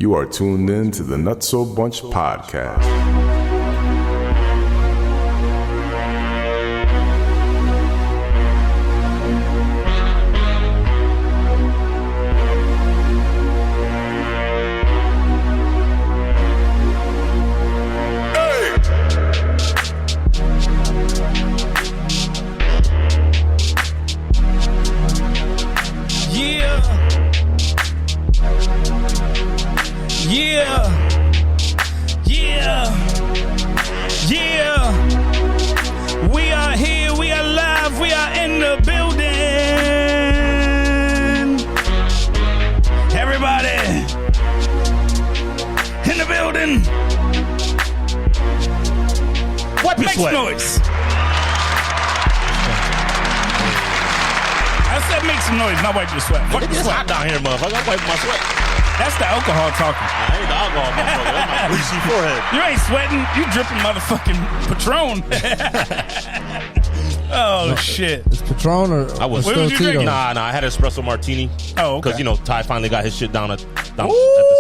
You are tuned in to the Nutso Bunch podcast. We are here, we are live, we are in the building. Everybody in the building. What makes noise? I said make some noise, not wipe your sweat. Fuck your It's sweat. hot down here, motherfucker. I'm wiping my sweat. That's the alcohol talking. I ain't the alcohol, motherfucker. That's my greasy forehead. You ain't sweating. You dripping motherfucking Patron. Oh, shit. It's Patron or I was What still was you Tito's? drinking? Nah, I had an espresso martini. Oh, okay. Because, you know, Ty finally got his shit down at the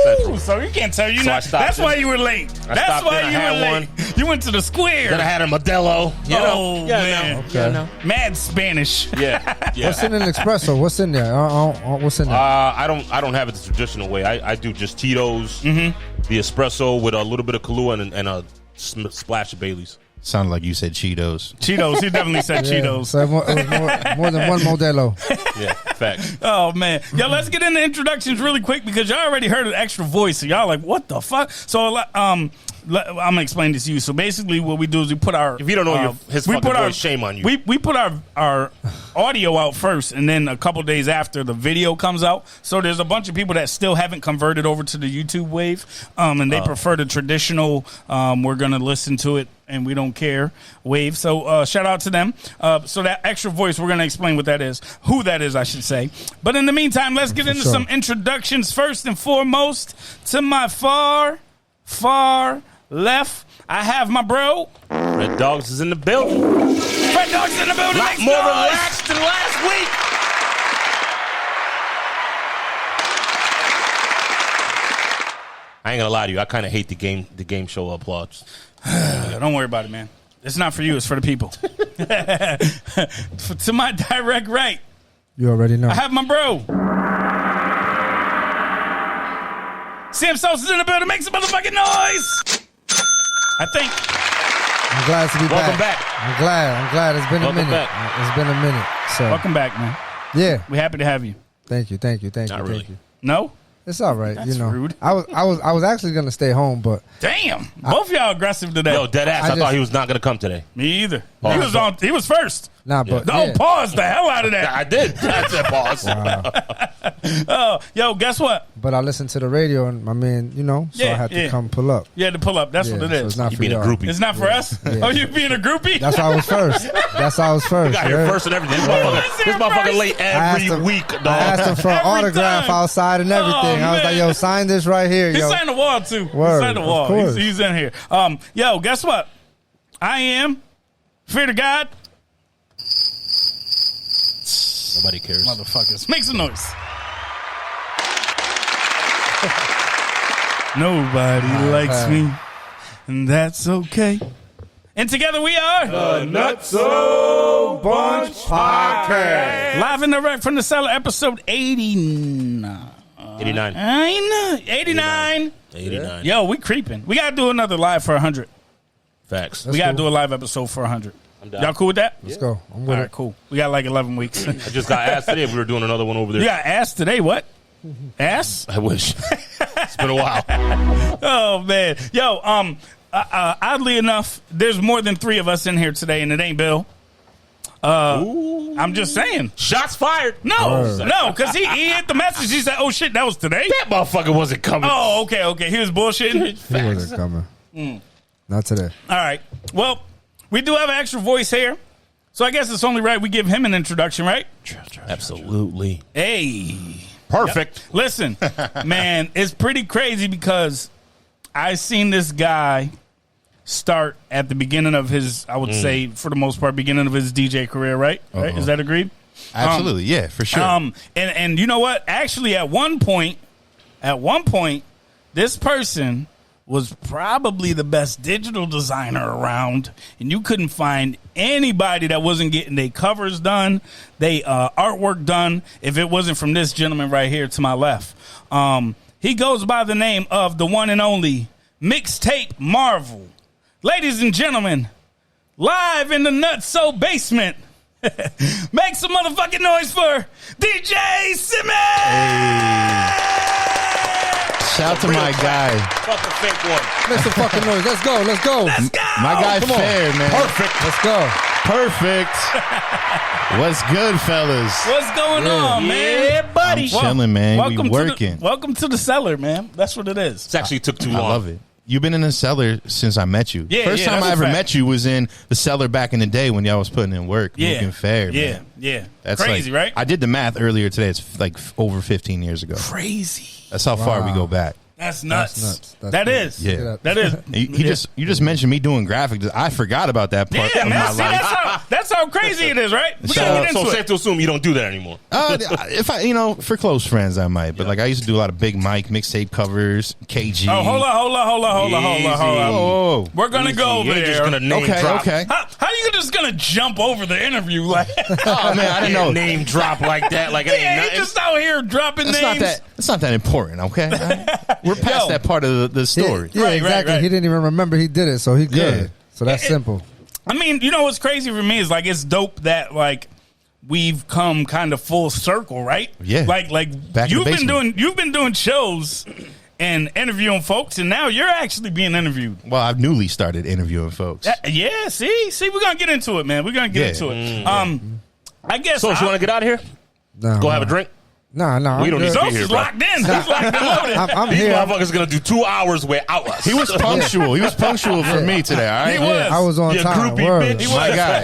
Central. So you can't tell you So I not. stopped That's in. why you were late. That's stopped why in, I you had were late. one. You went to the square. Then I had a Modelo. You know? Oh, Yeah, man. no. Okay. Yeah, no. Mad Spanish. Yeah. What's in an espresso? What's in there? What's in there? I don't have it the traditional way. I do just Tito's, the espresso with a little bit of Kahlua and a splash of Bailey's. Sounded like you said Cheetos. Cheetos. He definitely said Cheetos. So it was more than one Modelo. Yeah, facts. Oh, man. Yo, let's get into introductions really quick because y'all already heard an extra voice. So y'all like, what the fuck? So, I'm going to explain this to you. So, basically, what we do is we put our... If you don't know his fucking voice, shame on you. We put our audio out first, and then a couple days after, the video comes out. So, there's a bunch of people that still haven't converted over to the YouTube wave, and they prefer the traditional, we're going to listen to it, and we don't care wave. So shout out to them. So that extra voice, we're going to explain what that is, who that is, I should say. But in the meantime, let's get into some introductions. First and foremost, to my far left, I have my bro. Red Dogs is in the building. Red Dogs in the building. Lot Make more noise. relaxed than last week. I ain't gonna lie to you. I kind of hate the game show applause. Don't worry about it, man. It's not for you. It's for the people. To my direct right, You already know. I have my bro. Sam Sosa's in the building. Make some motherfucking noise. I think. I'm glad to be Welcome back. back. I'm glad. It's been Welcome a minute. back. It's been a minute. So Welcome back, man. yeah. We're happy to have you. Thank you. Not Thank really. you. No? It's all right. That's you know. rude. I was actually gonna stay home, but Damn. Both y'all aggressive today. Yo, dead ass. I I thought just- he was not gonna come today. Me either. Oh. He was first. nah. But Oh, yeah. pause the hell out of that. I did. I said pause. Oh, yo, guess what? But I listened to the radio, and my man, so Yeah, I had to yeah. come pull up. You had to pull up. That's Yeah, what it so is. it's not You for being a y'all. groupie. It's not for us? Yeah. Oh, you being a groupie? That's why I was first. Got here yeah. first and everything. This motherfucker late every week, dog. I asked him for an Every autograph time. outside and everything. I was like, man. yo, sign this right here, He yo. signed the wall, too. Word, He signed the of wall. course. He's in here. Yo, guess what? I am fear to God. Nobody cares. Motherfuckers. Make some noise. Nobody likes me, and that's okay. And together we are Nutso Bunch podcast. live and direct from the cellar, episode 89. 89. 89. 89. Yo, we creeping. We got to do another live for 100. Facts. We got to cool. do a live episode for 100. I'm down. Y'all cool with that? Let's go. I'm All with right, it. cool. We got like 11 weeks. I just got asked today if we were doing another one over there. You got ass today. What? Ass? I wish. It's been a while. Oh, man. Yo, oddly enough, there's more than 3 of us in here today, and it ain't Bill. I'm just saying. Shots fired. No, because he hit the message. He said, oh, shit, that was today? That motherfucker wasn't coming. Oh, okay. He was bullshitting. He wasn't coming. Not today. All right. Well, we do have an extra voice here. So I guess it's only right we give him an introduction, right? Absolutely. Hey. Perfect. Listen, man, it's pretty crazy because I seen this guy start at the beginning of his, I would say, for the most part, beginning of his DJ career, right? Right? Is that agreed? Absolutely, yeah, for sure. And you know what? Actually, at one point, this person was probably the best digital designer around, and you couldn't find anybody that wasn't getting their covers done, they artwork done, if it wasn't from this gentleman right here to my left. He goes by the name of the one and only Mixtape Marvel. Ladies and gentlemen, live in the Nutso basement, make some motherfucking noise for DJ Simmons! Shout out to my guy. Fuck the fake one. Make some fucking noise. Let's go. Let's go. Let's go! My guy Come on. Fair, man. Perfect. Let's go. Perfect. What's good, fellas? What's going on, man? Yeah, buddy. I'm chilling, man. We working. Welcome to the cellar, man. That's what it is. This actually took too I long. love it. You've been in the cellar since I met you. Yeah, First yeah, time that's I a ever fact. met you was in the cellar back in the day when y'all was putting in work. Yeah. Looking fair, Yeah, man. yeah. That's crazy, like, right? I did the math earlier today. It's like over 15 years ago. Crazy. That's how far we go back. That's nuts. nuts. That's That nuts. is. Yeah. That is. You just mentioned me doing graphic. I forgot about that part Yeah, of man. my See, life. that's how crazy it is, right? We So- gotta get So into safe it. to assume you don't do that anymore. If I, for close friends, I might. But like I used to do a lot of Big Mike mixtape covers, KG. Oh, hold on. Whoa. We're gonna go You ain't just there. gonna name Okay, drop. okay. How are you just gonna jump over the interview like? Oh man, I didn't know. Name drop like that. Like it ain't Yeah, he nothing. just out here dropping It's names. not that important. Okay, we're past Yo. that part of the story. Yeah, Right, exactly. right. He didn't even remember he did it, so he good. Yeah. So that's It- simple. I mean, you know what's crazy for me is like it's dope that like we've come kind of full circle, right? Yeah. Like Back in the basement. you've been doing shows and interviewing folks, and now you're actually being interviewed. Well, I've newly started interviewing folks. Yeah, see, we're gonna get into it, man. We're gonna get Yeah. into it. I guess So, you want to get out of here? No, Go have a drink. No, no. We don't need to Sos be here, is bro. locked in. He's locked and loaded. I'm These here. motherfuckers gonna do 2 hours without us. He was punctual. He was punctual for me today. All right. He was. I was on You time. groupie Word. bitch. He My was. guy.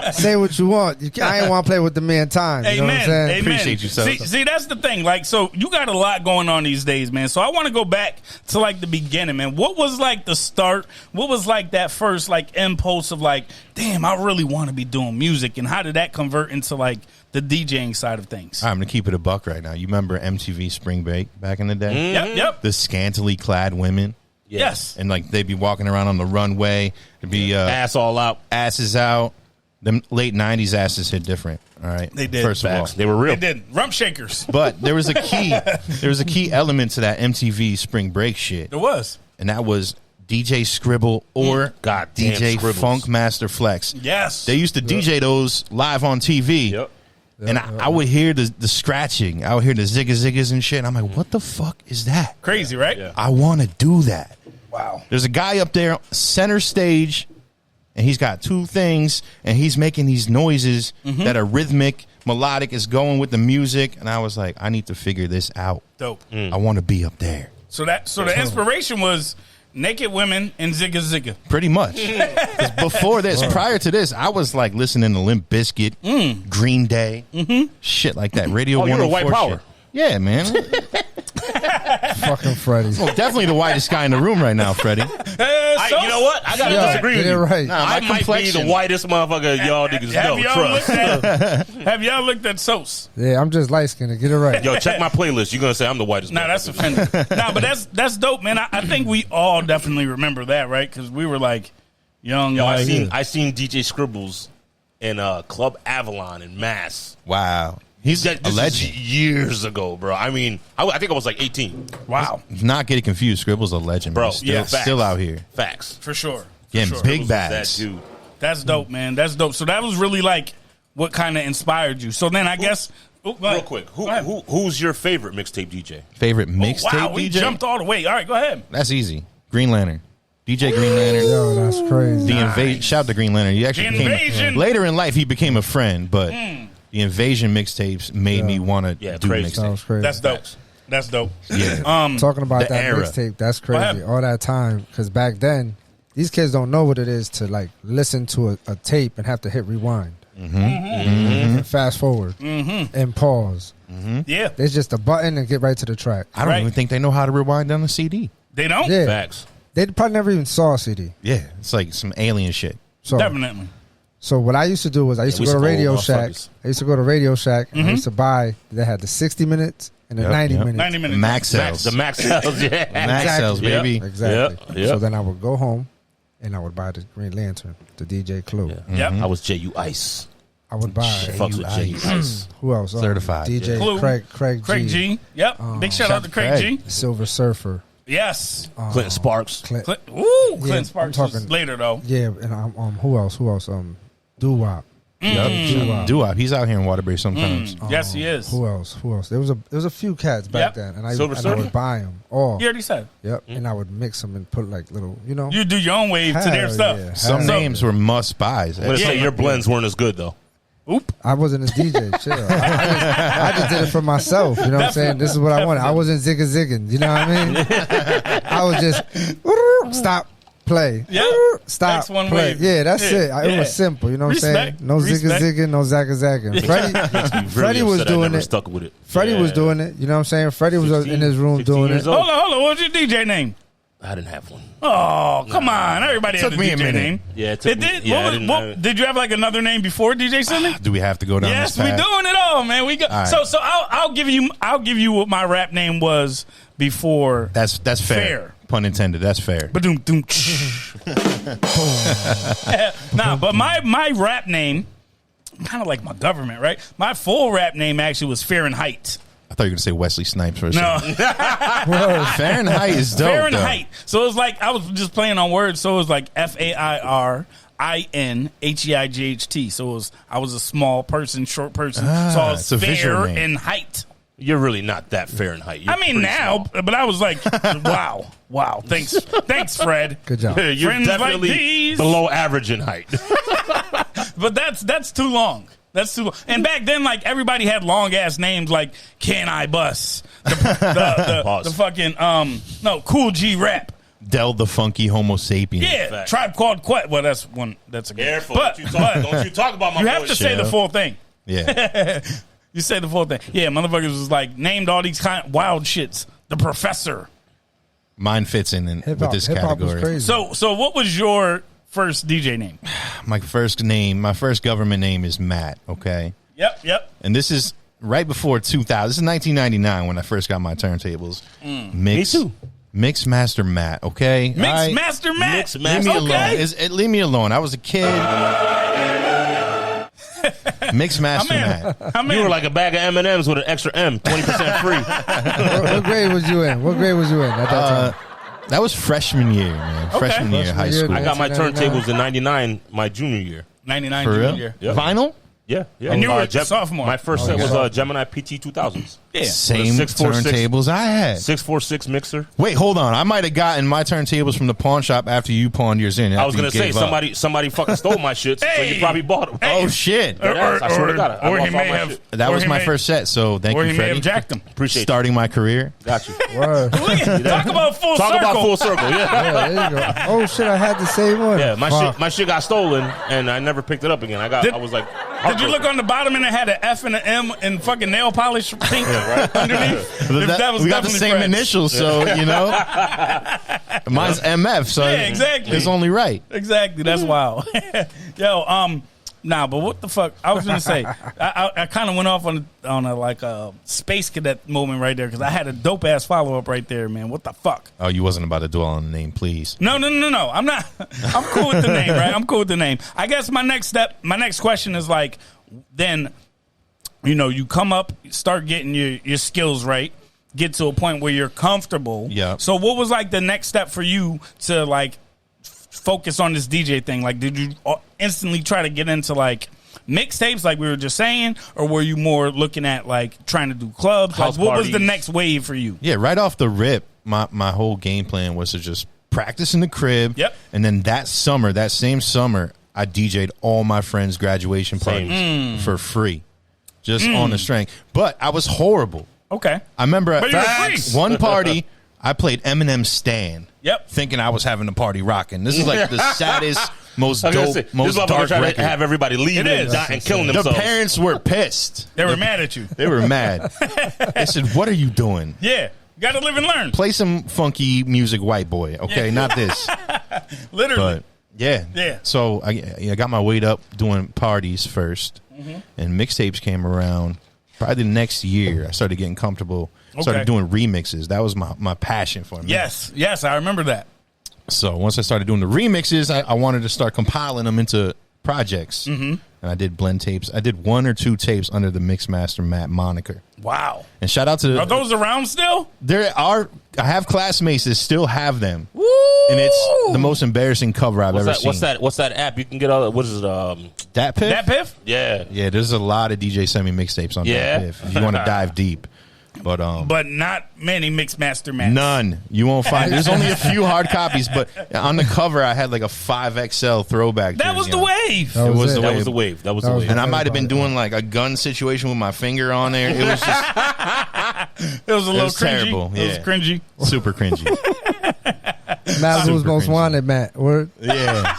Hey, say what you want. I ain't want to play with the man time. You know what I'm Amen. saying? Amen. Appreciate you, Sos. See, that's the thing. Like, so you got a lot going on these days, man. So I want to go back to like the beginning, man. What was like the start? What was like that first like impulse of like, damn, I really want to be doing music, and how did that convert into like the DJing side of things? I'm gonna keep it a buck right now. You remember MTV Spring Break back in the day? Yep. The scantily clad women, Yes. and like they'd be walking around on the runway. It'd be Ass all out. asses out. The late '90s asses hit different. All right, They did. First of all, Facts. They were real. They did rump shakers. but there was a key. There was a key element to that MTV Spring Break shit, There was. and that was DJ Scribble or Goddamn DJ Scribbles. Funk Master Flex. Yes. They used to DJ those live on TV. Yep. And I would hear the scratching. I would hear the ziggas and shit. And I'm like, what the fuck is that? Crazy, right? Yeah. I want to do that. Wow. There's a guy up there, center stage, and he's got two things, and he's making these noises that are rhythmic, melodic, is going with the music. And I was like, I need to figure this out. Dope. I want to be up there. So the inspiration was naked women and Zigga Zigga. Pretty much. 'Cause before this, prior to this, I was like listening to Limp Bizkit, Green Day, shit like that. Radio Oh, you were 104 white power. shit. Yeah, man. Fucking Freddie. Well, definitely the whitest guy in the room right now, Freddie. You know what? I gotta Yeah, disagree with get it you. right. Nah, my I might be complexion. the whitest motherfucker y'all niggas know. Have y'all Trust. looked at Have y'all looked at Sos? Yeah, I'm just light skinned. Get it right. Yo, check my playlist. You're gonna say I'm the whitest. Nah, that's motherfucker. offending. Nah, but that's dope, man. I think we all definitely remember that, right? Because we were like young. Yo, like, I seen DJ Scribbles in Club Avalon in Mass. Wow. He's This a is legend. years ago, bro. I mean, I think I was like 18. Wow, Not getting confused. Scribble's a legend, Bro, bro. Still, yeah, facts. still out here. Facts. for sure. Getting sure. big That bags. dude. That's dope, man. That's dope. So that was really like what kind of inspired you. So then I guess go Real ahead. quick, Go ahead. who's your favorite mixtape DJ? Favorite Oh, mixtape wow, we DJ? jumped all the way. All right, go ahead. That's easy. Green Lantern. DJ Green Lantern. Yo, that's crazy. The invasion. Shout out to Green Lantern. He actually The became Invasion. later in life. He became a friend, but the Invasion mixtapes made me want to Yeah, do crazy. That mixtapes. was crazy. That's dope. That's dope. Yeah. Talking about The that era. mixtape, that's ahead. crazy. All that time, because back then, these kids don't know what it is to like listen to a tape and have to hit rewind, and fast forward, and pause. Yeah, It's just a button and get right to the track. I don't Right. even think they know how to rewind down a CD. they don't. Yeah, Facts. they probably never even saw a CD. Yeah, it's like some alien shit. So, Definitely. so what I used to do was I used we to go to some old Radio Shack. motherfuckers. I used to go to Radio Shack and I used to buy. They had the 60 minutes and the 90 minutes. 90 minutes. Max cells. The max cells, yeah. Max cells, baby. Exactly. Yep. So then I would go home, and I would buy the Green Lantern, the DJ Clue. Yep. I was J.U. Ice. I would buy. Fucks with J.U. Ice. Who else? Certified. DJ Clue. Craig G. Yep. Big shout out to Craig G. Silver Surfer. Yes. Clinton Sparks. Clinton Yeah, Sparks I'm was talking- later though. Yeah, and who else? Doo-Wop. Doo-Wop. He's out here in Waterbury sometimes. Yes, he is. Who else? There was a few cats back then, and I Silver Surfer? would buy them all. You already said. Yep, and I would mix them and put like little, You do your own wave to their Hell stuff. yeah. Some So- names were must buys. I'm going to say your blends weren't as good, though. Oop. I wasn't a DJ. Chill. I just did it for myself. You know what I'm saying? This is what I wanted. I wasn't zigging. You know what I mean? I was just stop, play. Yep. Stop, X one play. wave. Yeah, that's Yeah, it. It yeah. was simple. You know what Respect. I'm saying? No Respect. zigging, no zagging. Freddie was upset I doing never it. stuck with it. Freddie was doing it. You know what I'm saying? Freddie was 16 in his room 16 doing years it. old. Hold on. What was your DJ name? I didn't have one. Oh, come on. Everybody had Took a me a DJ minute. name. Yeah, it took It me- did? yeah, I What didn't- was, did you have like another name before DJ Simmy? Do we have to go down Yes, this we path? doing it all, man. We got All right. so I'll give you what my rap name was before. That's fair. Fair. Pun intended. That's fair. Ba-doom, doom. Nah, but my rap name, kind of like my government, right? My full rap name actually was Fahrenheit. I thought you were going to say Wesley Snipes for a No, second. Fahrenheit is dope. Fahrenheit. So it was like I was just playing on words. So it was like FAIRINHEIGHT. So I was a small person, short person. So I it's a was visual fair name. in height. You're really not that Fahrenheit. You're I mean pretty now, small. but I was like, wow. Thanks, Fred. Good job. You're Friends like definitely these. below average in height. But that's too long. That's too long. And back then, like everybody had long ass names like Can I Bus? The Pause. fucking Cool G Rap. Del the Funky Homo Sapien. Yeah, Fact. Tribe Called Quest. Well, that's one. That's a good. Careful. But Don't you talk about my you have boy to say shit. the full thing. Yeah. You say the full thing. Yeah, motherfuckers was like named all these kind of wild shits. The Professor. Mine fits in with Hip-hop. this Hip-hop was category. crazy. So what was your first DJ name? My first government name is Matt, okay? Yep. And this is right before 2000. This is 1999 when I first got my turntables. Me too. Mix Master Matt, okay? Mix All right? Master Matt. Mix Leave Master me alone. Okay. Leave me alone. I was a kid. Mix Master Matt. You were like a bag of M&Ms with an extra M, 20% free. What grade was you in? At that time? That was freshman year, man. Okay. Freshman year, Freshman high year, school. I got my 1999. turntables in 99, my junior year. 99 For real? junior. Yeah. Vinyl? Yeah. And you were a sophomore. My first set was Gemini PT 2000s. Yeah. Same 646. turntables I had. 646 mixer. Wait, hold on. I might have gotten my turntables from the pawn shop after you pawned yours in. I was going to say somebody fucking stole my shit, so Hey. you probably bought them. Oh, shit. I swear to God, I or he lost all may my have. shit. That or was he my may- first set, so thank Or you, he may have Freddie. jacked him. Appreciate Starting my career. Got you. Word. Talk about full Talk circle. about full circle. Yeah. Yeah, there you go. Oh shit! I had the same one. Yeah, Fuck. my shit got stolen, and I never picked it up again. I was like, Did you look on the bottom and it had an F and an M and fucking nail polish pink underneath? If that was we got the definitely same Fred's. initials, so, you know. Mine's MF, so Yeah, exactly. it's only right. Exactly. That's wild. Yo, nah, but what the fuck? I was gonna say, I kind of went off on a space cadet moment right there because I had a dope ass follow up right there, man. What the fuck? Oh, you wasn't about to dwell on the name, please. No. I'm not. I'm cool with the name, right? I'm cool with the name. I guess my next question is like, then, you come up, start getting your skills right, get to a point where you're comfortable. Yeah. So what was like the next step for you to like focus on this DJ thing? Like, did you instantly try to get into like mixtapes, like we were just saying, or were you more looking at like trying to do clubs? House Like, what was the parties. next wave for you? Yeah, right off the rip, my whole game plan was to just practice in the crib. Yep. And then that same summer, I DJ'd all my friends' graduation Same. parties for free, just on the strength. But I was horrible. Okay. I remember But you were at free. one party, I played Eminem Stan. Yep. Thinking I was having a party rocking. This is like the saddest, most I was gonna dope, say, this most motherfucker dark trying record. to have everybody leaving It and, is. and killing The themselves. parents were pissed. They were mad at you. They were mad. They said, "What are you doing? Yeah. Got to live and learn. Play some funky music, white boy. Okay, Yeah. not this." Literally. But yeah, Yeah. So I got my weight up doing parties first, and mixtapes came around. Probably the next year, I started getting comfortable Started doing remixes. That was my passion for me. Yes, I remember that. So once I started doing the remixes, I wanted to start compiling them into projects. Mm-hmm. And I did blend tapes. I did 1 or 2 tapes under the Mixmaster Matt moniker. Wow. And shout out to... Are those around still? I have classmates that still have them. Woo! And it's the most embarrassing cover I've ever seen. What's that app? You can get all... What is it? Dat Piff? Dat Piff? Yeah. Yeah, there's a lot of DJ Simmy mixtapes on Dat Piff. If you want to dive deep. But not many Mixmaster Mats. None. You won't find. There's only a few hard copies, but on the cover I had like a 5XL throwback. That was the wave. That was the wave. That was the wave. And I might have been doing like a gun situation with my finger on there. It was just. It was a little cringy. Terrible. Yeah. It was cringy. Super cringy. Matt was most cringy. wanted, Matt. Word. Yeah.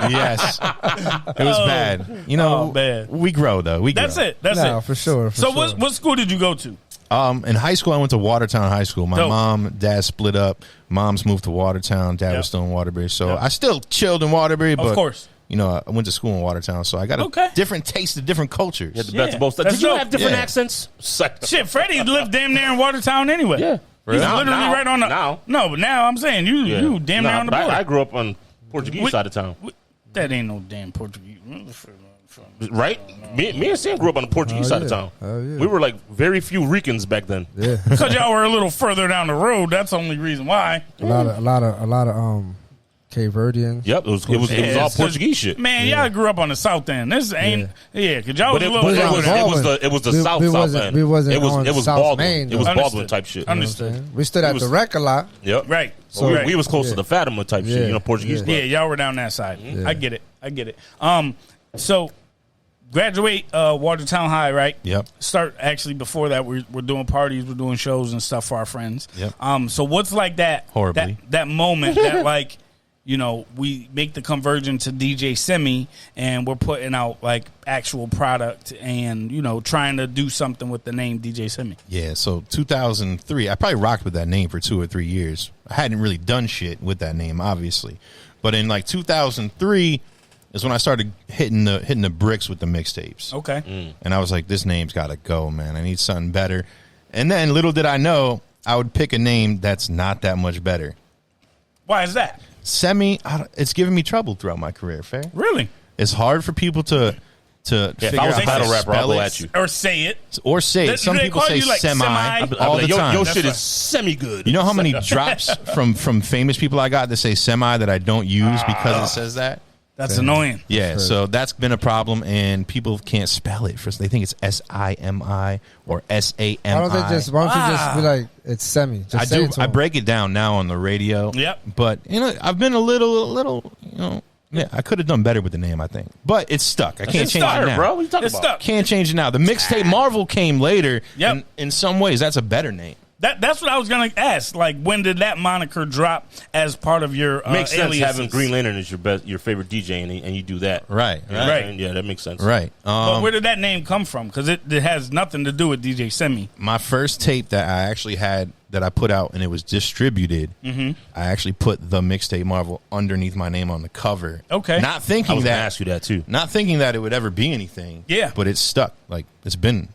Yes. It was bad. You know, we grow though. That's it. For sure. So what school did you go to? In high school, I went to Watertown High School. My Dope. mom, dad split up. Mom's moved to Watertown. Dad was still in Waterbury. So I still chilled in Waterbury. But, of course. You know, I went to school in Watertown. So I got a different taste of different cultures. You had the best of both sides. Did you have different accents? Shit, Freddie lived damn near in Watertown anyway. Yeah. He's literally right on the... Now. No, but now I'm saying you damn near on the border. I grew up on Portuguese side of town. That ain't no damn Portuguese. Right? Me and Sam grew up on the Portuguese side of town. Oh, yeah. We were like very few Ricans back then. Yeah. Because y'all were a little further down the road. That's the only reason why. A lot of Cape Verdeans. Yep, it was all Portuguese shit. Man, y'all grew up on the south end. This ain't because y'all But was a it little was the south end. We wasn't it was on South Baldwin. Main, It was though. Baldwin type shit. Understood. We stood at the rec a lot. Yep. Right. So we was close to the Fatima type shit, you know, Portuguese. Yeah, y'all were down that side. I get it. So graduate Watertown High, right? Yep. Start actually before that we're doing parties, we're doing shows and stuff for our friends. Yep. So what's like that horribly that moment that like, you know, we make the conversion to DJ Simmy and we're putting out like actual product and, you know, trying to do something with the name DJ Simmy. Yeah, so 2003, I probably rocked with that name for 2 or 3 years. I hadn't really done shit with that name, obviously. But in like 2003 is when I started hitting the bricks with the mixtapes. Okay. And I was like, this name's got to go, man. I need something better. And then little did I know, I would pick a name that's not that much better. Why is that? Semi, it's given me trouble throughout my career, Fair. Really? It's hard for people to figure if I was out a how to battle rapper, I'll spell go it. at you. Or say it. Or say it. Some they people call say you, like, semi all the time. Your shit is semi-good. You know how many drops from famous people I got that say semi that I don't use because it says that? That's annoying. Yeah, so that's been a problem, and people can't spell it. First, they think it's S-I-M-I or S-A-M-I. Why don't you just be like, it's Semi? Just say it to I him. break it down now on the radio. Yep. But, you know, I've been a little, you know, yeah, I could have done better with the name, I think. But it's stuck. I can't change it now. Bro. What you talking It's about? stuck. Can't change it now. The Mixtape Marvel came later. Yep. And in some ways, that's a better name. That's what I was gonna ask. Like, when did that moniker drop as part of your Makes sense aliases? having Green Lantern as your favorite DJ and you do that. Right. You know what Right. I'm saying? Yeah, that makes sense. Right. But where did that name come from? Because it has nothing to do with DJ Simmy. My first tape that I actually had that I put out and it was distributed, I actually put the Mixtape Marvel underneath my name on the cover. Okay. Not I thinking was going to that ask you that too. not thinking that it would ever be anything. Yeah. But it's stuck. Like, it's been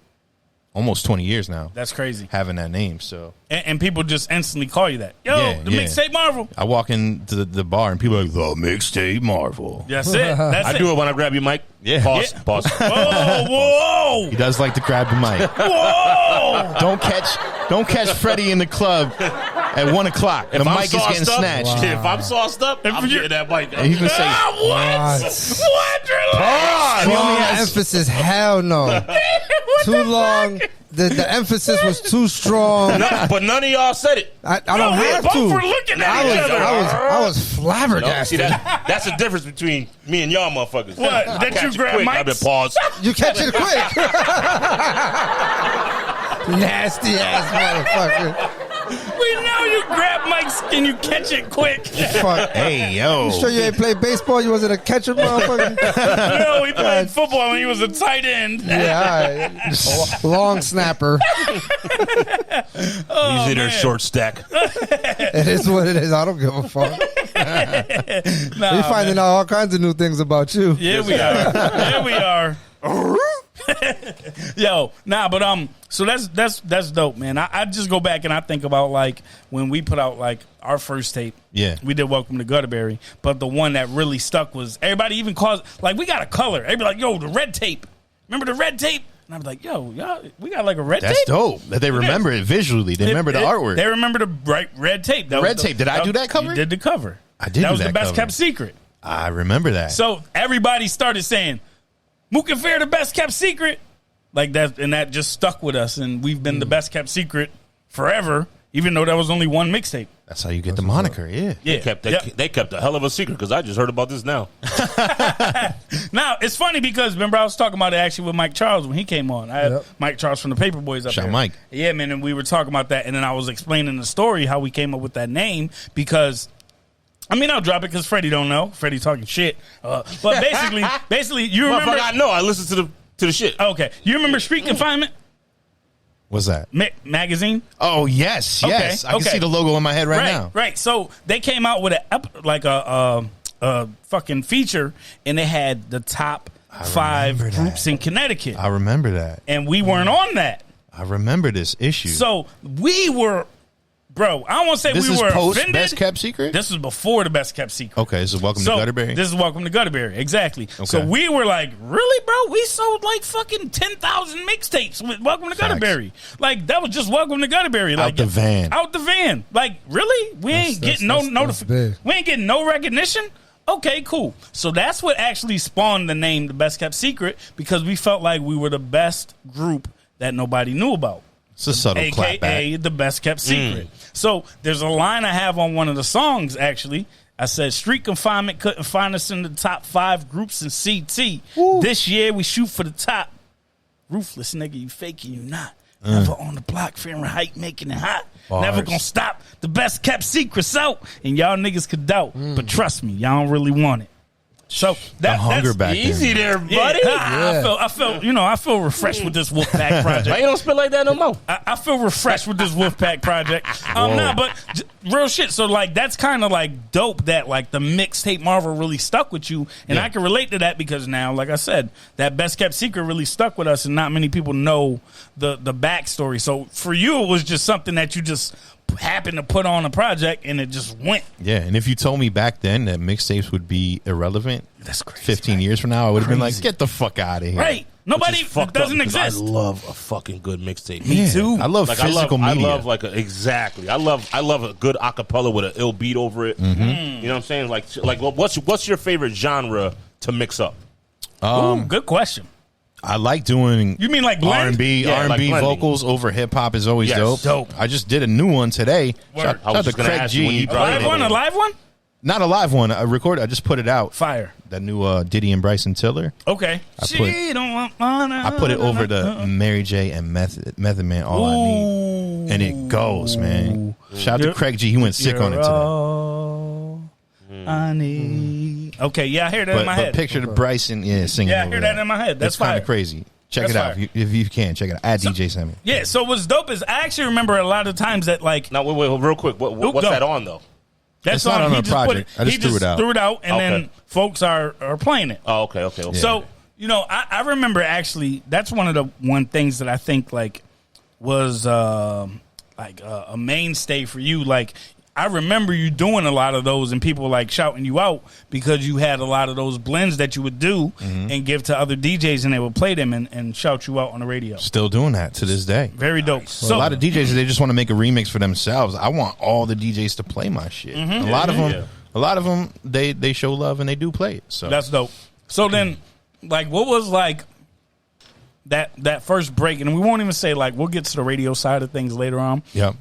almost 20 years now That's crazy. having that name. So And people just instantly call you that. Yo, Yeah, the yeah. Mixtape Marvel. I walk into the bar and people are like, the Mixtape Marvel. That's it. That's I it. do it when I grab your mic. Yeah. Pause. Yeah. Pause. Whoa, He does like to grab the mic. whoa. Don't catch Freddie in the club at 1 o'clock. The If I'm mic is getting sauced up, snatched. shit, if I'm sauced up, I'm you- getting that mic. And he's gonna say, What? What? Relax. He only Long has emphasis, hell no. Too long. The emphasis was too strong. But none of y'all said it. I don't we have both to. were looking at each other. I was No, see flabbergasted. that's the difference between me and y'all motherfuckers. What? I That catch you it grab quick, mics? I've been paused. You catch it quick. Nasty ass motherfucker. We know you grab mics and you catch it quick. Fuck. hey, yo. You sure you ain't played baseball? You wasn't a catcher, motherfucker? No, he played football when he was a tight end. Yeah, all right. Long snapper. Usually they're short stack. It is what it is. I don't give a fuck. We finding out all kinds of new things about you. Yeah, we are. Yeah, we are. Yo, nah, but so that's dope, man. I just go back and I think about like when we put out like our first tape. Yeah. We did Welcome to Gutterberry, but the one that really stuck was everybody even calls like we got a color. Everybody like, yo, the red tape. Remember the red tape? And I'm like, yo, y'all, we got like a red tape. That's dope. That they remember it visually. They remember the artwork. They remember the bright red tape. The red tape. Did I do that cover? You did the cover. I did. That do was that the best cover. kept secret. I remember that. So everybody started saying, Mook and Fair, the best kept secret. Like that, and that just stuck with us, and we've been the best kept secret forever, even though there was only one mixtape. That's how you get the moniker, yeah. Yeah, They kept a hell of a secret because I just heard about this now. Now it's funny because remember I was talking about it actually with Mike Charles when he came on. I had Mike Charles from the Paperboys up Shout there. Mike. Yeah, man, and we were talking about that, and then I was explaining the story how we came up with that name because. I mean, I'll drop it because Freddie don't know. Freddie talking shit, but basically, you remember? I know. I listened to the shit. Okay, you remember Street Confinement? What's that? Magazine? Oh, yes. I can see the logo in my head right now. Right. So they came out with a fucking feature, and they had the top 5 groups in Connecticut. I remember that. And we weren't on that. I remember this issue. So we were, bro, I don't want to say this we is were post offended. Best Kept Secret? This was before the Best Kept Secret. Okay, this is Welcome to Gutterberry? This is Welcome to Gutterberry, exactly. Okay. So we were like, really, bro? We sold like fucking 10,000 mixtapes with Welcome to Gutterberry. Like, that was just Welcome to Gutterberry. Like, Out the van. Out the van. Like, really? We ain't getting no notification. We ain't getting no recognition? Okay, cool. So that's what actually spawned the name The Best Kept Secret because we felt like we were the best group that nobody knew about. It's a subtle clapback. AKA The Best Kept Secret. So there's a line I have on one of the songs, actually. I said, Street Confinement couldn't find us in the top 5 groups in CT. Woo. This year we shoot for the top. Ruthless nigga, you faking, you not. Never on the block, fearing hype, making it hot. Bars. Never gonna stop. The best kept secrets out. And y'all niggas could doubt. But trust me, y'all don't really want it. So the hunger that's back Easy there, buddy. I feel refreshed with this Wolfpack project. Why you don't spit like that no more? I feel refreshed with this Wolfpack project. Real shit. So like that's kind of like dope that like the mixtape Marvel really stuck with you, and I can relate to that because now, like I said, that Best Kept Secret really stuck with us, and not many people know the backstory. So for you, it was just something that you just happened to put on a project and it just went. Yeah, and if you told me back then that mixtapes would be irrelevant, that's crazy. 15 years from now, I would have been like, get the fuck out of here. Right. Nobody Fucked doesn't up, 'cause exist. I love a fucking good mixtape. Me too. I love physical media. I love like exactly. I love a good acapella with an ill beat over it. You know what I'm saying? Like what's your favorite genre to mix up? Ooh, good question. I like doing. You mean like blend? R&B? Yeah, R&B like vocals over hip hop is always Yes, dope. I just did a new one today. Word. Shout out to Craig G. A live one? Not a live one. I just put it out. Fire. That new Diddy and Bryson Tiller. Okay. I put it over to Mary J and Method Man. All I need, and it goes, man. Shout out to Craig G. He went sick on it today. All I need. Okay, yeah, I hear that in my head. But picture the Bryson, singing. Yeah, I hear that in my head. That's kind fire. of crazy. Check That's it out fire. if you can. Check it out. At DJ Simmy. Yeah. So what's dope is I actually remember a lot of times that like Now wait, real quick. What's that on though? that It's song not on he a just put project. it. I just he threw it out. Threw it out, and Okay. then folks are playing it. Oh, okay. So I remember actually that's one of the things that I think like was a mainstay for you. Like I remember you doing a lot of those and people like shouting you out because you had a lot of those blends that you would do and give to other DJs and they would play them and shout you out on the radio. Still doing that to this day. Very dope. Well, So a lot of DJs, they just want to make a remix for themselves. I want all the DJs to play my shit. A lot of them, they show love and they do play it. So that's dope. So then, like, what was like that first break? And we won't even say like we'll get to the radio side of things later on. Yep.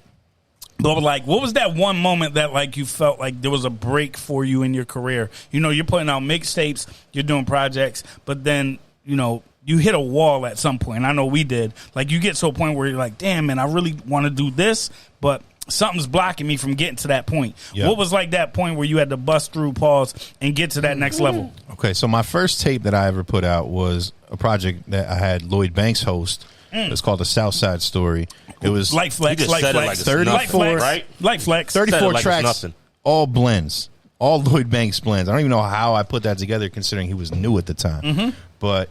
But like, what was that one moment that like you felt like there was a break for you in your career? You know, you're putting out mixtapes, you're doing projects, but then you hit a wall at some point. I know we did. Like, you get to a point where you're like, damn, man, I really want to do this, but something's blocking me from getting to that point. Yep. What was like that point where you had to bust through, pause, and get to that next level? Okay, so my first tape that I ever put out was a project that I had Lloyd Banks host. It's called The South Side Story. It was Light Flex, You just Light said it Flex, like it's 34, nothing, right? Light Flex. 34 Said it like it's tracks, nothing. all blends, all Lloyd Banks blends. I don't even know how I put that together considering he was new at the time. But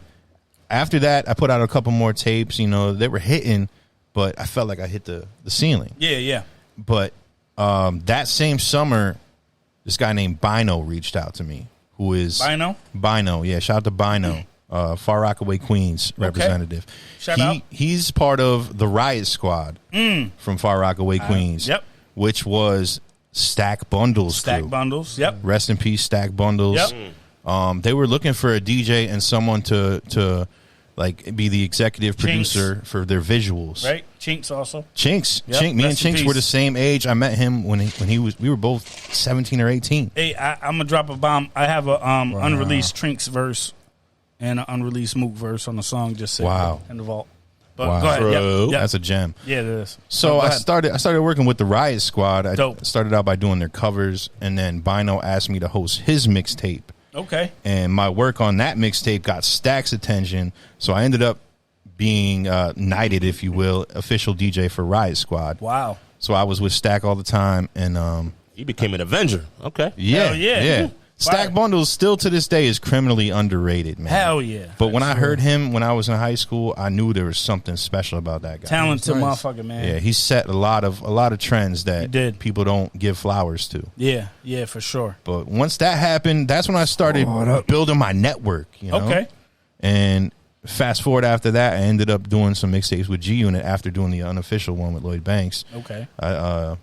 after that, I put out a couple more tapes. You know, they were hitting, but I felt like I hit the ceiling. Yeah. But that same summer, this guy named Bino reached out to me, who is Bino. Yeah, shout out to Bino, Far Rockaway, Queens representative. Shout out. He's part of the Riot Squad from Far Rockaway, Queens. Yep. Which was Stack Bundles. Stack Bundles. Yep. Rest in peace, Stack Bundles. Yep. They were looking for a DJ and someone to like be the executive producer for their visuals. Right. Chinks also. Chinks. Yep. Me and Rest in Chinks were the peace. same age. I met him when he was. We were both 17 or 18. Hey, I'm gonna drop a bomb. I have a unreleased Trinks verse and an unreleased Mook verse on the song. Just sitting in the vault. But Wow. go ahead. Yep. That's a gem. Yeah, it is. So Go I ahead. started working with the Riot Squad. I Dope. started out by doing their covers, and then Bino asked me to host his mixtape. Okay. And my work on that mixtape got Stack's attention, so I ended up being knighted, if you will, official DJ for Riot Squad. Wow. So I was with Stack all the time, and You became an Avenger. Okay. Hell yeah. Stack Fire. Bundles still to this day is criminally underrated, man. Hell yeah. But when I heard him when I was in high school, I knew there was something special about that guy. Talented Nice. motherfucker, man. Yeah, he set a lot of trends that He did. people don't give flowers to. Yeah, for sure. But once that happened, that's when I started building my network. You know? Okay. And fast forward after that, I ended up doing some mixtapes with GUnit after doing the unofficial one with Lloyd Banks. Okay. I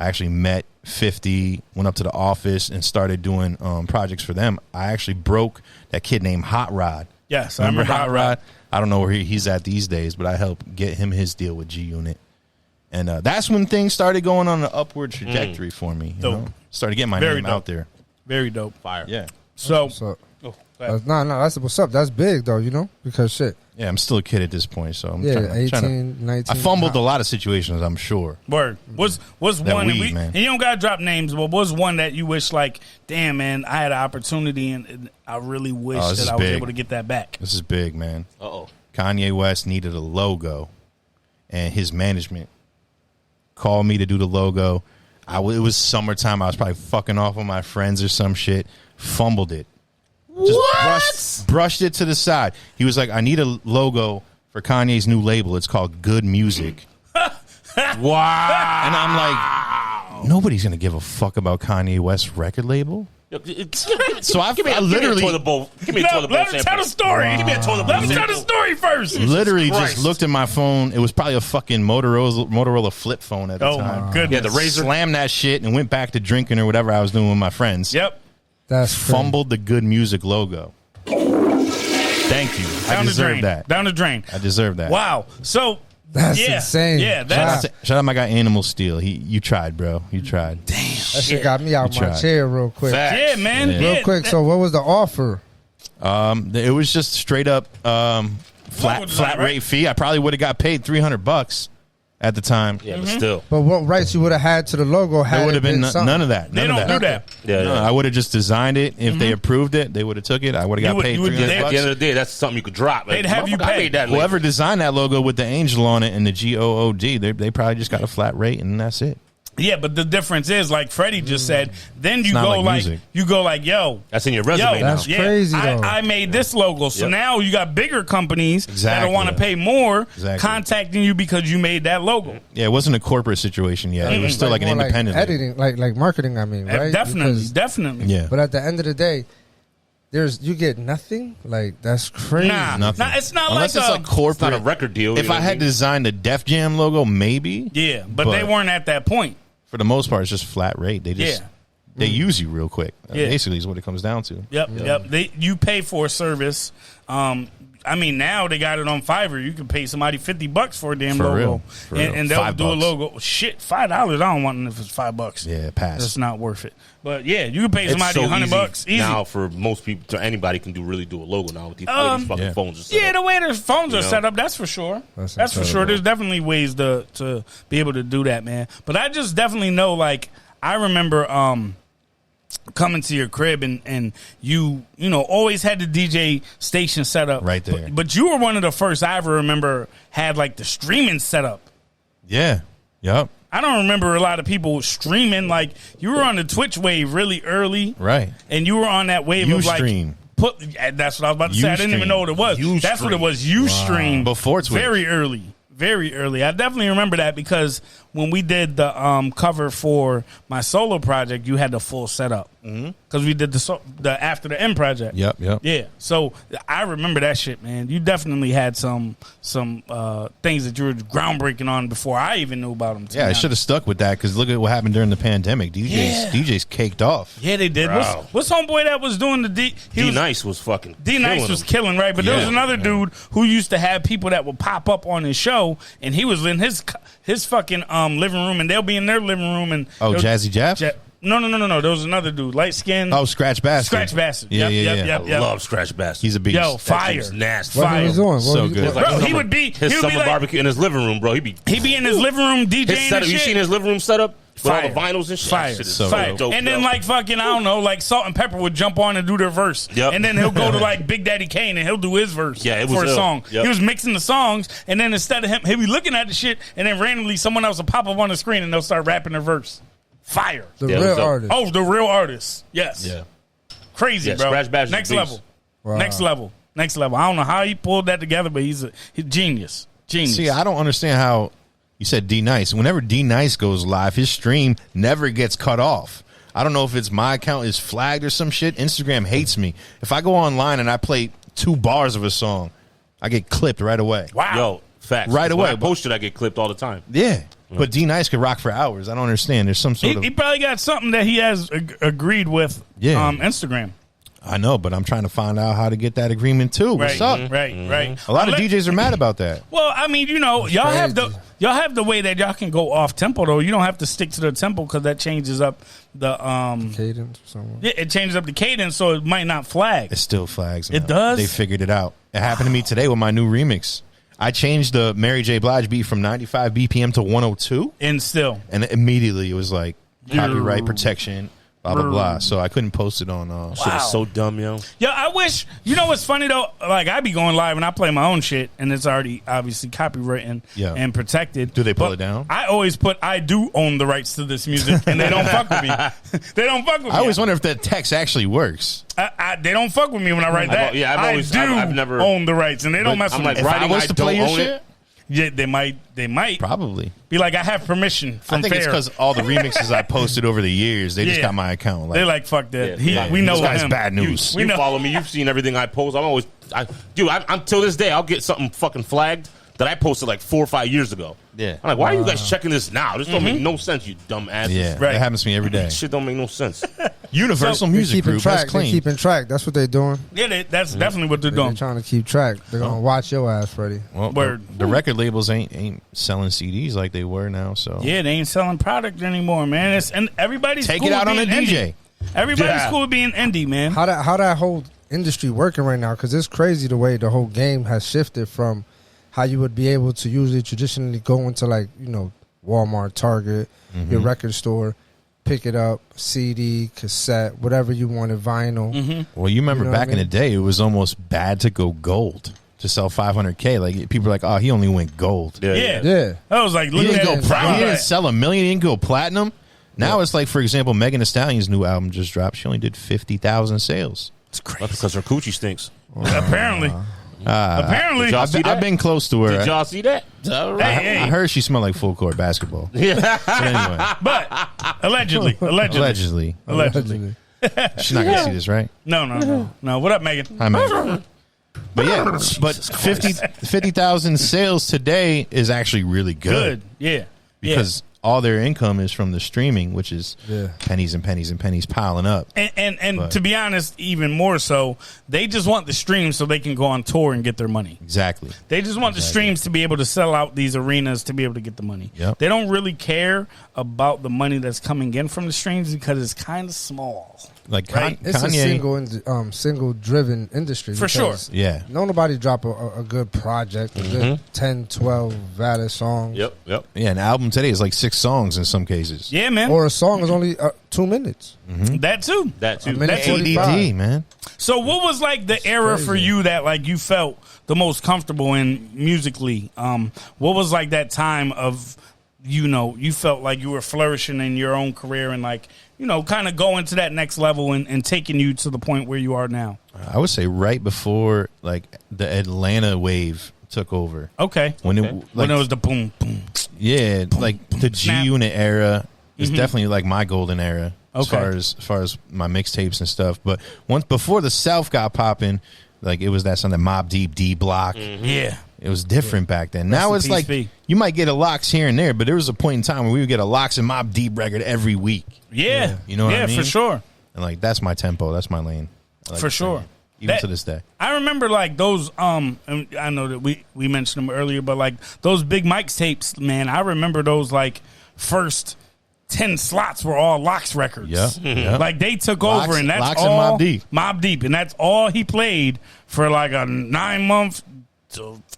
actually met 50, went up to the office and started doing projects for them. I actually broke that kid named Hot Rod. Yes, Remember I remember Hot Rod? I don't know where he's at these days, but I helped get him his deal with GUnit. And that's when things started going on an upward trajectory for me. You Dope. know? Started getting my Very name dope. out there. Very dope. Fire. Yeah. So, So oh, go ahead. no, that's what's up. That's big though, you know, because shit. Yeah, I'm still a kid at this point, so I'm Yeah, trying 18, 19. I fumbled a lot of situations, I'm sure. Word. What's That one? weed, man. And you don't gotta drop names, but what's one that you wish, like, damn, man, I had an opportunity and I really wish this that is I was big. able to get that back. This is big, man. Uh-oh. Kanye West needed a logo, and his management called me to do the logo. It was summertime. I was probably fucking off with my friends or some shit. Fumbled it. Just brushed it to the side. He was like, I need a logo for Kanye's new label. It's called Good Music. Wow. And I'm like, nobody's going to give a fuck about Kanye West's record label. So I literally- Give me a toilet bowl. Give me a No, toilet bowl let him tell sample. the story. Give me a toilet bowl Let him tell the sample. story first. Literally Christ. just looked at my phone. It was probably a fucking Motorola flip phone at the Oh time. my goodness. Yeah, the razor. Slammed that shit and went back to drinking or whatever I was doing with my friends. Yep. That's crazy. Fumbled the Good Music logo. Thank you. I Down the deserve drain. that. Down the drain. I deserve that. Wow. So That's yeah, insane. Yeah, Shout that's out, shout out my guy Animal Steel. You tried, bro. You tried. That shit got me out You my tried. chair real quick. Facts. yeah, man. Yeah. Yeah, Real quick. that- So what was the offer? It was just straight up Logo flat design, right? rate fee. I probably would have got paid $300 at the time. Yeah, but still. But what rights you would have had to the logo had There would it have been something? none of that. They None don't of do that. that. Yeah, No, yeah. I would have just designed it. If they approved it, they would have took it. I would have You got would- paid you would- $300. At the end of the day, that's something you could drop. They'd have you Motherfucker, I pay. made that label. Whoever designed that logo with the angel on it and the GOOD, they probably just got a flat rate and that's it. Yeah, but the difference is, like Freddie just said, then you not go like like music. you go like, yo, That's in your resume now. That's crazy, though. I made this logo, so Yep. now you got bigger companies that Exactly. want to pay more, Exactly. contacting you because you made that logo. Yeah, it wasn't a corporate situation yet. It was still like an more independent. editing, like marketing. I mean, right? Definitely, Because- definitely. Yeah. But at the end of the day, you get nothing. Like that's crazy. Nah, Nothing. nah, it's not Unless like it's a, like corporate. It's not a record deal. If you know I what had mean? designed the Def Jam logo, maybe. yeah, but they weren't at that point. For the most part, it's just flat rate. They just Yeah. they use you real quick. Yeah. Basically, is what it comes down to. Yep. You pay for a service. I mean, now they got it on Fiverr. You can pay somebody $50 for a damn For logo, real. For real. and they'll do a $5. logo. Shit, $5. I don't want it if it's $5. Yeah, pass. It's not worth it. But yeah, you can pay It's somebody so $100 easy. now for most people. To anybody can really do a logo now with these fucking Yeah. phones. and stuff. Yeah, the way their phones are know? set up, that's for sure. That's That's for sure. incredible. There's definitely ways to be able to do that, man. But I just definitely know, like, I remember coming to your crib and you know, always had the DJ station set up. Right there. But you were one of the first I ever remember had, like, the streaming set up. Yeah. Yep. I don't remember a lot of people streaming. Like, you were on the Twitch wave really early. Right. And you were on that wave You of, like, stream. That's what I was about to say. I didn't even know what it was. That's what it was. Ustream. Before Twitch. Very early. Very early. I definitely remember that because when we did the cover for my solo project, you had the full setup. Because we did the After the End project. Yep. Yeah. So I remember that shit, man. You definitely had some things that you were groundbreaking on before I even knew about them. Yeah, I should have stuck with that because look at what happened during the pandemic. DJs caked off. Yeah, they did. What's homeboy that was doing the D? D-Nice was fucking D-Nice was killing, right? But there was another dude who used to have people that would pop up on his show, and he was in his fucking living room, and they'll be in their living room. And Jazzy Jeff? No. There was another dude, light skin. Oh, Scratch Bastard. Scratch Bastard. Yeah. I love Scratch Bastard. He's a beast. Yo, fire. That nasty. What he was doing? So good. Bro, he would be his summer like, barbecue in his living room, bro. He'd be in his living room DJing his setup. and You shit. seen his living room setup? With all Fire. the vinyls and shit. Fire. That shit is So Fire. dope, And then yo. like fucking, I don't know, like Salt and Pepper would jump on and do their verse. Yep. And then he'll go to like Big Daddy Kane and he'll do his verse Yeah, it was for a ill. song. Yep. He was mixing the songs, and then instead of him, he'll be looking at the shit, and then randomly someone else will pop up on the screen and they'll start rapping their verse. Fire. The Yeah, it real was dope. artist. Oh, the real artist. Yes. Yeah. Crazy, Yeah, bro. Scratch Bastard's Next a beast. level. Wow. Next level. Next level. I don't know how he pulled that together, but he's genius. Genius. See, I don't understand how you said D-Nice. Whenever D-Nice goes live, his stream never gets cut off. I don't know if it's my account is flagged or some shit. Instagram hates me. If I go online and I play 2 bars of a song, I get clipped right away. Wow. Yo, facts. Right 'Cause away. When I post it, I get clipped all the time. Yeah. But D-Nice could rock for hours. I don't understand. There's some sort of... He probably got something that he has agreed with Instagram. I know, but I'm trying to find out how to get that agreement too. What's up? Right. A lot of DJs are mad about that. Well, I mean, you know, y'all have the way that y'all can go off tempo though. You don't have to stick to the tempo because that changes up the Cadence or something. Yeah, it changes up the cadence, so it might not flag. It still flags. It now. does? They figured it out. It happened to me today with my new remix. I changed the Mary J. Blige beat from 95 BPM to 102, And still, and immediately it was like copyright protection, blah blah blah. So I couldn't post it on. Shit is so dumb, yo. yeah, I wish. You know what's funny though? Like I be going live and I play my own shit, and it's already obviously copywritten and protected. Do they pull But it down? I always put I do own the rights to this music, and they don't fuck with me. They don't fuck with me. I always wonder if that text actually works. They don't fuck with me when I write that. I've never own the rights, and they don't mess I'm with like, me. If I writing, was I to don't play your own shit, it. Yeah, they might probably. be like, I have permission from I think it's Fair. because all the remixes I posted over the years, they just Yeah. got my account. They're like, fuck that. Yeah, we know this guy's him. bad news. We You know. follow me. You've seen everything I post. I'm always, until this day, I'll get something fucking flagged that I posted like 4 or 5 years ago. Yeah. I'm like, why are you guys checking this now? This don't make no sense, you dumb asses. yeah, Right. that happens to me every day. Shit don't make no sense. Universal They Music keeping Group, track. that's They clean. keeping track. That's what they're doing. Yeah, that's definitely what they're They're doing. trying to keep track. They're gonna watch your ass, Freddie. Well, Word. The record labels ain't selling CDs like they were now. So Yeah, they ain't selling product anymore, man. And everybody's take cool it out with on a being DJ. indie. Everybody's Yeah. cool with being indie, man. How that whole industry working right now? Because it's crazy the way the whole game has shifted from how you would be able to usually traditionally go into like Walmart, Target, your record store, pick it up, CD, cassette, whatever you wanted, vinyl. Well, you remember You know what back I in the mean? day, it was almost bad to go gold to sell 500K. Like people were like, oh, he only went gold. Yeah. Yeah. I was like, He look didn't at go that. platinum. He Right. didn't sell 1 million. He didn't go platinum. Now it's like, for example, Megan Thee Stallion's new album just dropped. She only did 50,000 sales. It's That's crazy. because her coochie stinks. Apparently. Apparently. Did y'all see that? I've been close to her. Did y'all see that? All right. Hey. I heard she smelled like full court basketball. But anyway, But allegedly. allegedly. Allegedly. She's not gonna see this, right? No. What up, Megan? Hi, man. But yeah, but 50,000 sales today is actually really Good. Yeah. because all their income is from the streaming, which is pennies and pennies and pennies piling up. And to be honest, even more so, they just want the streams so they can go on tour and get their money. Exactly. They just want the streams to be able to sell out these arenas to be able to get the money. Yep. They don't really care about the money that's coming in from the streams because it's kind of small. Like Right. It's a Kanye. single driven industry. For sure. because Yeah. Nobody drop a good project, a good 10, 12 valid songs. Yep. Yeah, an album today is like 6 songs in some cases. Yeah, man. Or a song is only 2 minutes. That too. That too. A minute That's 45. ADD, man. So what was like the era for crazy. you that like you felt the most comfortable in musically? What was like that time of you felt like you were flourishing in your own career and like kind of going to that next level and taking you to the point where you are now? I would say right before like the Atlanta wave took over. Okay. When it was the boom boom. Yeah, boom, like boom, the snap. GUnit era is definitely like my golden era Okay. as far as my mixtapes and stuff. But once before the South got popping, like it was that song, that Mobb Deep D Block. Yeah. It was different back then. Now Rest it's in peace, like B. you might get a Locks here and there, but there was a point in time where we would get a Locks and Mobb Deep record every week. Yeah. You know what I mean? for sure. And like that's my tempo, that's my lane. I like For to sure. sing it, even That- to this day. I remember like those and I know that we mentioned them earlier, but like those Big Mike's tapes, man, I remember those like first 10 slots were all Locks records. Yeah. Yeah. Like they took Locks- over and that's Locks and all Mobb Deep. Mobb Deep, and that's all he played for like a 9-month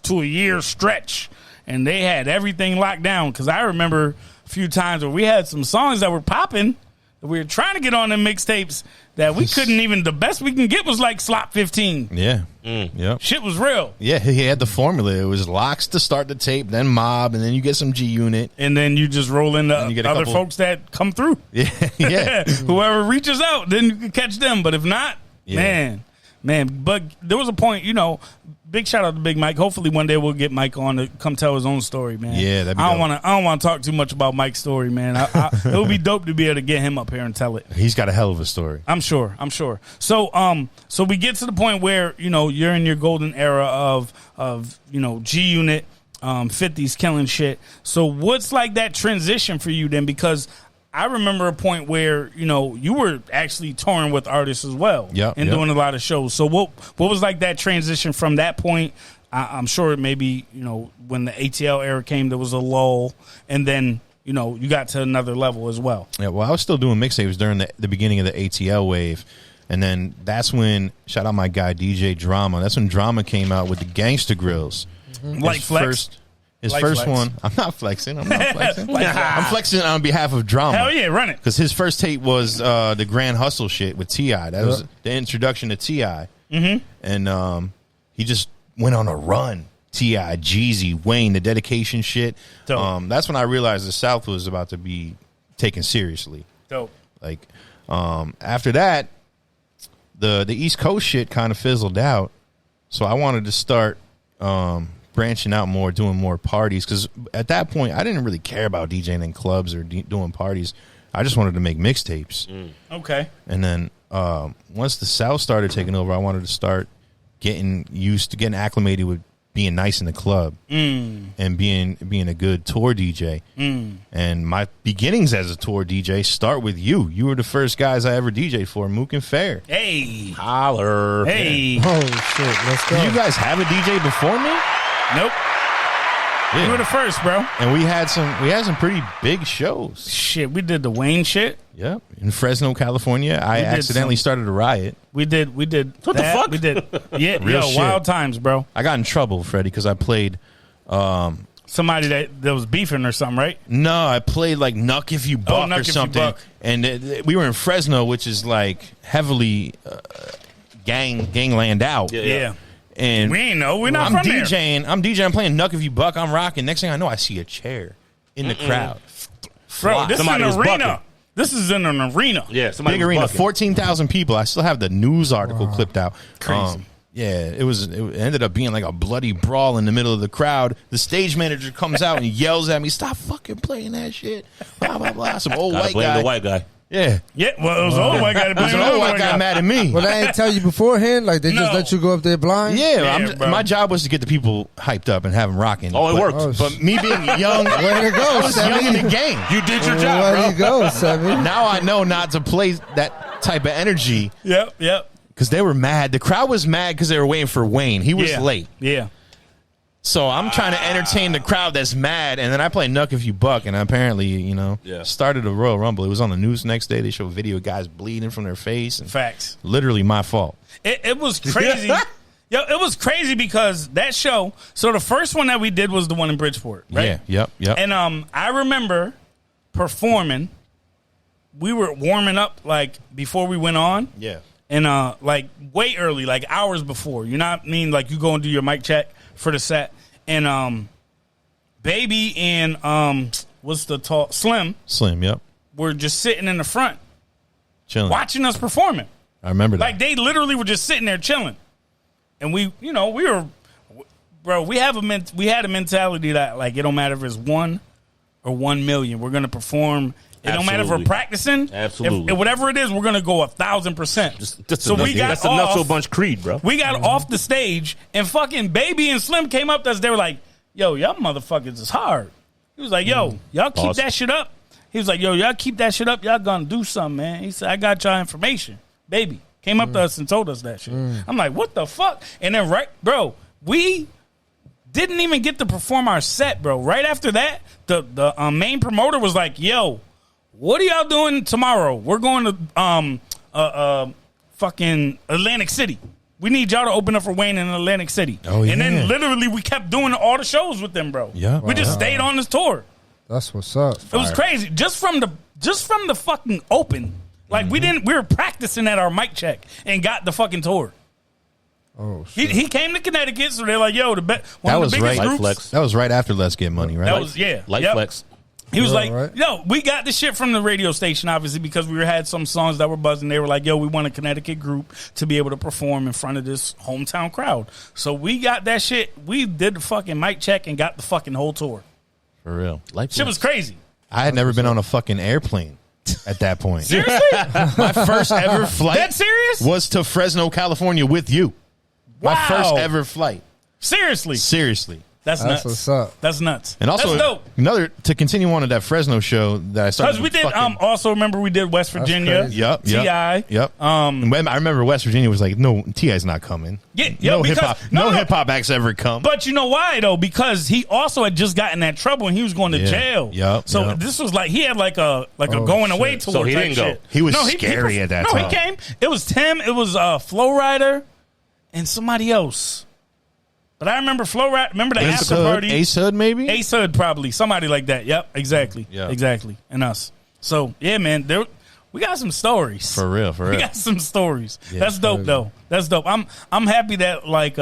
to a year stretch. And they had everything locked down, because I remember a few times where we had some songs that were popping that we were trying to get on them mixtapes that we couldn't even, the best we can get was like slot 15. Yeah. Yeah. Shit was real. Yeah, he had the formula. It was Locks to start the tape, then Mob, and then you get some GUnit. And then you just roll in And you the get a other couple- folks that come through. Yeah, yeah. Whoever reaches out, then you can catch them. But if not, Yeah. man. But there was a point, big shout out to Big Mike. Hopefully one day we'll get Mike on to come tell his own story, man. Yeah, that'd be I don't dope. want to talk too much about Mike's story, man. It would be dope to be able to get him up here and tell it. He's got a hell of a story. I'm sure. So we get to the point where you're in your golden era of GUnit, 50s killing shit. So what's like that transition for you then? Because I remember a point where you were actually touring with artists as well, Yep, and yep. doing a lot of shows. So what was like that transition from that point? I'm sure maybe when the ATL era came, there was a lull, and then you got to another level as well. Yeah, well, I was still doing mixtapes during the beginning of the ATL wave. And then that's when, shout out my guy, DJ Drama. That's when Drama came out with the Gangsta Grills. Like Flex. His Like first Flex. one. I'm not flexing. I'm flexing on behalf of Drama. Hell yeah, run it. Because his first tape was the Grand Hustle shit with T.I. That was the introduction to T.I. Mm-hmm. And he just went on a run. T.I., Jeezy, Wayne, the dedication shit. Dope. That's when I realized the South was about to be taken seriously. Dope. Like, after that, the East Coast shit kind of fizzled out. So I wanted to start branching out more, doing more parties. Because at that point, I didn't really care about DJing in clubs or doing parties. I just wanted to make mixtapes. Okay. And then once the South started taking over, I wanted to start getting acclimated with being nice in the club and being a good tour DJ. And my beginnings as a tour DJ start with you. You were the first guys I ever DJ'd for, Mook and Fair. Hey. Holler. Hey. Oh shit, let's go. Did you guys have a DJ before me? Nope. Yeah. You were the first, bro. And we had some pretty big shows. Shit, we did the Wayne shit. Yep. In Fresno, California, I did accidentally some- started a riot. We did. What the that. fuck? We did. Yeah, Real shit. wild times, bro. I got in trouble, Freddie, because I played Somebody that was beefing or something, right? No, I played like Nuck If You Buck Nuck or If You something. Buck. And we were in Fresno, which is like heavily gangland out. Yeah. And We ain't know. We're not I'm from there. DJing. I'm playing Nuck If You Buck. I'm rocking. Next thing I know, I see a chair in the crowd. Bro, this Somebody is was an arena. bucking. This is in an arena. Yeah, somebody Big was arena, bucking. 14,000 people. I still have the news article clipped out. Crazy. Yeah, it ended up being like a bloody brawl in the middle of the crowd. The stage manager comes out and yells at me, "Stop fucking playing that shit!" Blah blah blah. Some old Gotta white blame guy. the white guy. Yeah, Yeah, well, it was an old white guy. there's an old white guy mad at me. Well, they ain't tell you beforehand. Like they just No. let you go up there blind. Yeah, bro. my job was to get the people hyped up and have them rocking. Oh, it But- worked. Oh, But me being young, Way to go, I was young in the Sammy. game. You did your Way job, to bro. go, Sammy. Now I know not to play that type of energy Yep. because they were mad. The crowd was mad because they were waiting for Wayne. He was Yeah. late. Yeah. So I'm trying to entertain the crowd that's mad, and then I play Nuck If You Buck, and apparently, Yeah. started a Royal Rumble. It was on the news the next day. They showed video of guys bleeding from their face. And Facts. literally my fault. It was crazy. Yo, it was crazy because that show. So the first one that we did was the one in Bridgeport, right? Yeah, yep. And I remember performing. We were warming up like before we went on. Yeah. And like way early, like hours before. You know what I mean? Like you go and do your mic check for the set. And Baby and what's the tall Slim Slim, yep. were just sitting in the front. Chilling. watching us performing. I remember that. Like, they literally were just sitting there chilling. And we had a mentality that, like, it don't matter if it's 1 or 1 million. We're going to perform. It don't matter if we're practicing. Absolutely. If whatever it is, we're going to go 1,000%. So we got that's the Nutso Bunch creed, bro. We got off the stage, and fucking Baby and Slim came up to us. They were like, yo, y'all motherfuckers is hard. He was like, yo, y'all keep that shit up. He was like, yo, y'all keep that shit up. Y'all gonna do something, man. He said, I got y'all information. Baby came up to us and told us that shit. I'm like, what the fuck? And then, bro, we didn't even get to perform our set, bro. Right after that, the main promoter was like, yo, what are y'all doing tomorrow? We're going to fucking Atlantic City. We need y'all to open up for Wayne in Atlantic City. Oh, yeah. And then literally we kept doing all the shows with them, bro. Yeah. We just stayed on this tour. That's what's up. It was crazy. Just from the fucking open. Like, we were practicing at our mic check and got the fucking tour. Oh, shit. He came to Connecticut, so they're like, yo, one of the biggest Light groups. Flex. That was right after Let's Get Money, right? That was, yeah. Light Yep. Flex. He was like, right. yo, we got the shit from the radio station, obviously, because we had some songs that were buzzing. They were like, yo, we want a Connecticut group to be able to perform in front of this hometown crowd. So we got that shit. We did the fucking mic check and got the fucking whole tour. For real. Shit was crazy. I had never been on a fucking airplane at that point. Seriously? My first ever flight That serious? was to Fresno, California with you. My Wow. first ever flight. Seriously. Seriously. That's nuts. what's up. That's nuts. And also, that's dope. another to continue on to that Fresno show that I started. Because we did fucking- also remember we did West Virginia. crazy. Yep. T.I. Yep. And when I remember West Virginia was like, no, T.I.'s not coming. Yeah, no because- hip hop. no. No hip hop acts ever come. But you know why though? Because he also had just gotten that trouble and he was going to Yeah. jail. Yup, So yup. this was like he had like a going away shit. tour. So he type didn't go. shit. He was scary at that no, time. he came. It was Tim. It was Flow Rider, and somebody else. But I remember Flow Rider. Remember the after party? Ace Hood, maybe. Ace Hood, probably somebody like that. Yep, exactly. Yeah. Exactly. And us. So yeah, man, we got some stories. For real. We got some stories. Yeah, That's dope, crazy. though. That's dope. I'm happy that like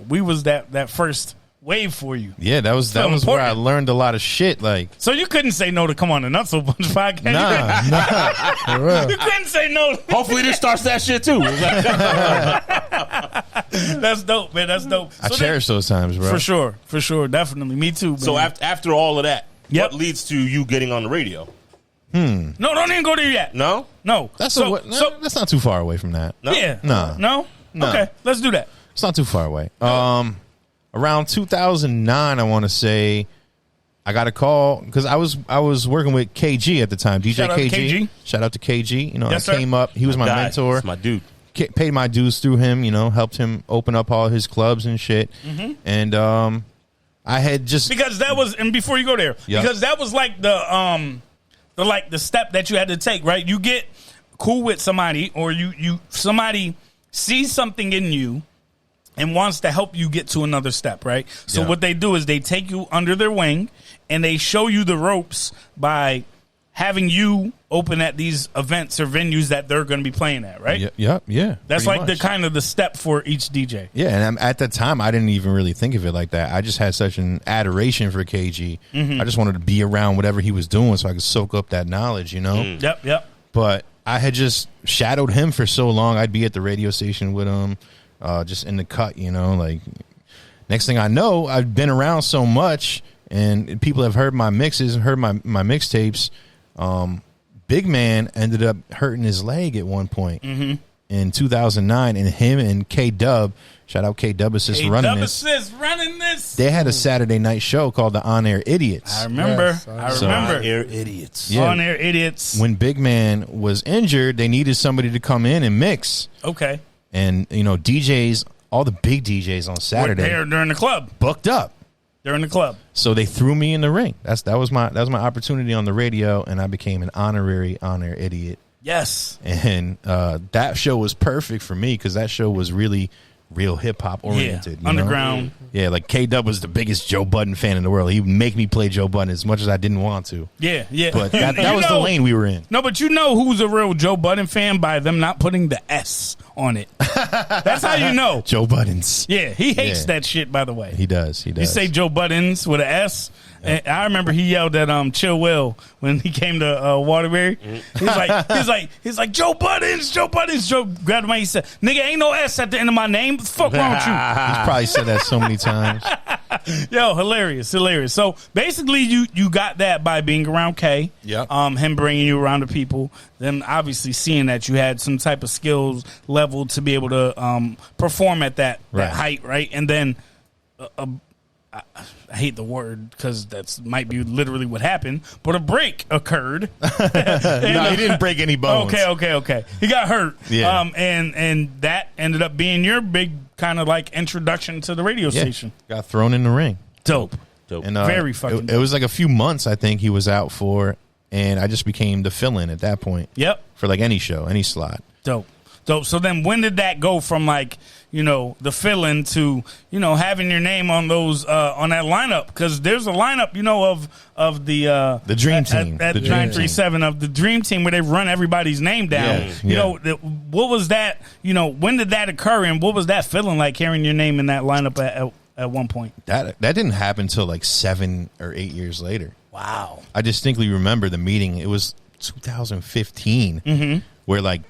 we was that first wave for you. Yeah, that was where I important. learned a lot of shit. Like, So you couldn't say no to come on the Nutso Bunch podcast. nah. For real. You couldn't say no. Hopefully this starts that shit too. That's dope, man. That's dope. I So cherish those times, bro. for sure, definitely. Me too. So man. after all of that, Yep. what leads to you getting on the radio? no, don't even go there yet. No? No. That's so, that's not too far away from that. No? yeah. No. No. No. Okay, let's do that. It's not too far away. Around 2009, I want to say, I got a call because I was working with KG at the time. DJ Shout out to KG. KG. Shout out to KG. You know, Yes, I sir. came up. He was my Guy. mentor. That's my dude. Paid my dues through him. You know, helped him open up all his clubs and shit. And I had just Because that was, and before you go there, Yep. because that was like the step that you had to take, right? You get cool with somebody, or somebody sees something in you and wants to help you get to another step, right? So Yeah. what they do is they take you under their wing and they show you the ropes by having you open at these events or venues that they're going to be playing at, right? yeah. That's pretty like much. the kind of the step for each DJ. Yeah, and at that time, I didn't even really think of it like that. I just had such an adoration for KG. I just wanted to be around whatever he was doing so I could soak up that knowledge, you know? Yep. But I had just shadowed him for so long. I'd be at the radio station with him, just in the cut, you know? Like, next thing I know, I've been around so much, and people have heard my mixes, heard my mixtapes. Big Man ended up hurting his leg at one point in 2009, and him and K-Dub, shout out K-Dub Assist running this. They had a Saturday night show called the On Air Idiots. I remember. Yes, I So- remember. Air idiots. Yeah. On air idiots. When Big Man was injured, they needed somebody to come in and mix. Okay. And, you know, DJs, all the big DJs on Saturday They're in the club. booked up. They're in the club. So they threw me in the ring. That was my opportunity on the radio, and I became an honorary on-air idiot. Yes. And that show was perfect for me because that show was really real hip-hop oriented. you know? Underground. Yeah, like K-Dub was the biggest Joe Budden fan in the world. He would make me play Joe Budden as much as I didn't want to. Yeah. But that was the lane we were in. No, but you know who's a real Joe Budden fan by them not putting the S on it. That's how you know. Joe Buddens. Yeah, he hates Yeah. that shit, by the way. He does. You say Joe Buddens with an S, And I remember he yelled at Chill Will when he came to Waterbury. He's like Joe Buttons. Joe grabbed him and he said, "Nigga, ain't no S at the end of my name. What the fuck wrong with you?" He's probably said that so many times. Yo, hilarious. So basically, you got that by being around K. Yep. Him bringing you around the people. Then obviously seeing that you had some type of skills level to be able to perform at that height, right? And then I hate the word because that's might be literally what happened, but a break occurred. No, he didn't break any bones. Okay. He got hurt. Yeah. And that ended up being your big kind of like introduction to the radio station. Got thrown in the ring. Dope. And, Very fucking it was like a few months, I think, he was out for, and I just became the fill-in at that point. Yep. For like any show, any slot. Dope. So then when did that go from like, the fill-in to, having your name on those on that lineup? Because there's a lineup, of the Dream Team. At the 937 of the Dream Team where they run everybody's name down. Yeah. What was that, when did that occur and what was that feeling like hearing your name in that lineup at one point? That didn't happen until like 7 or 8 years later. Wow. I distinctly remember the meeting. It was 2015 where like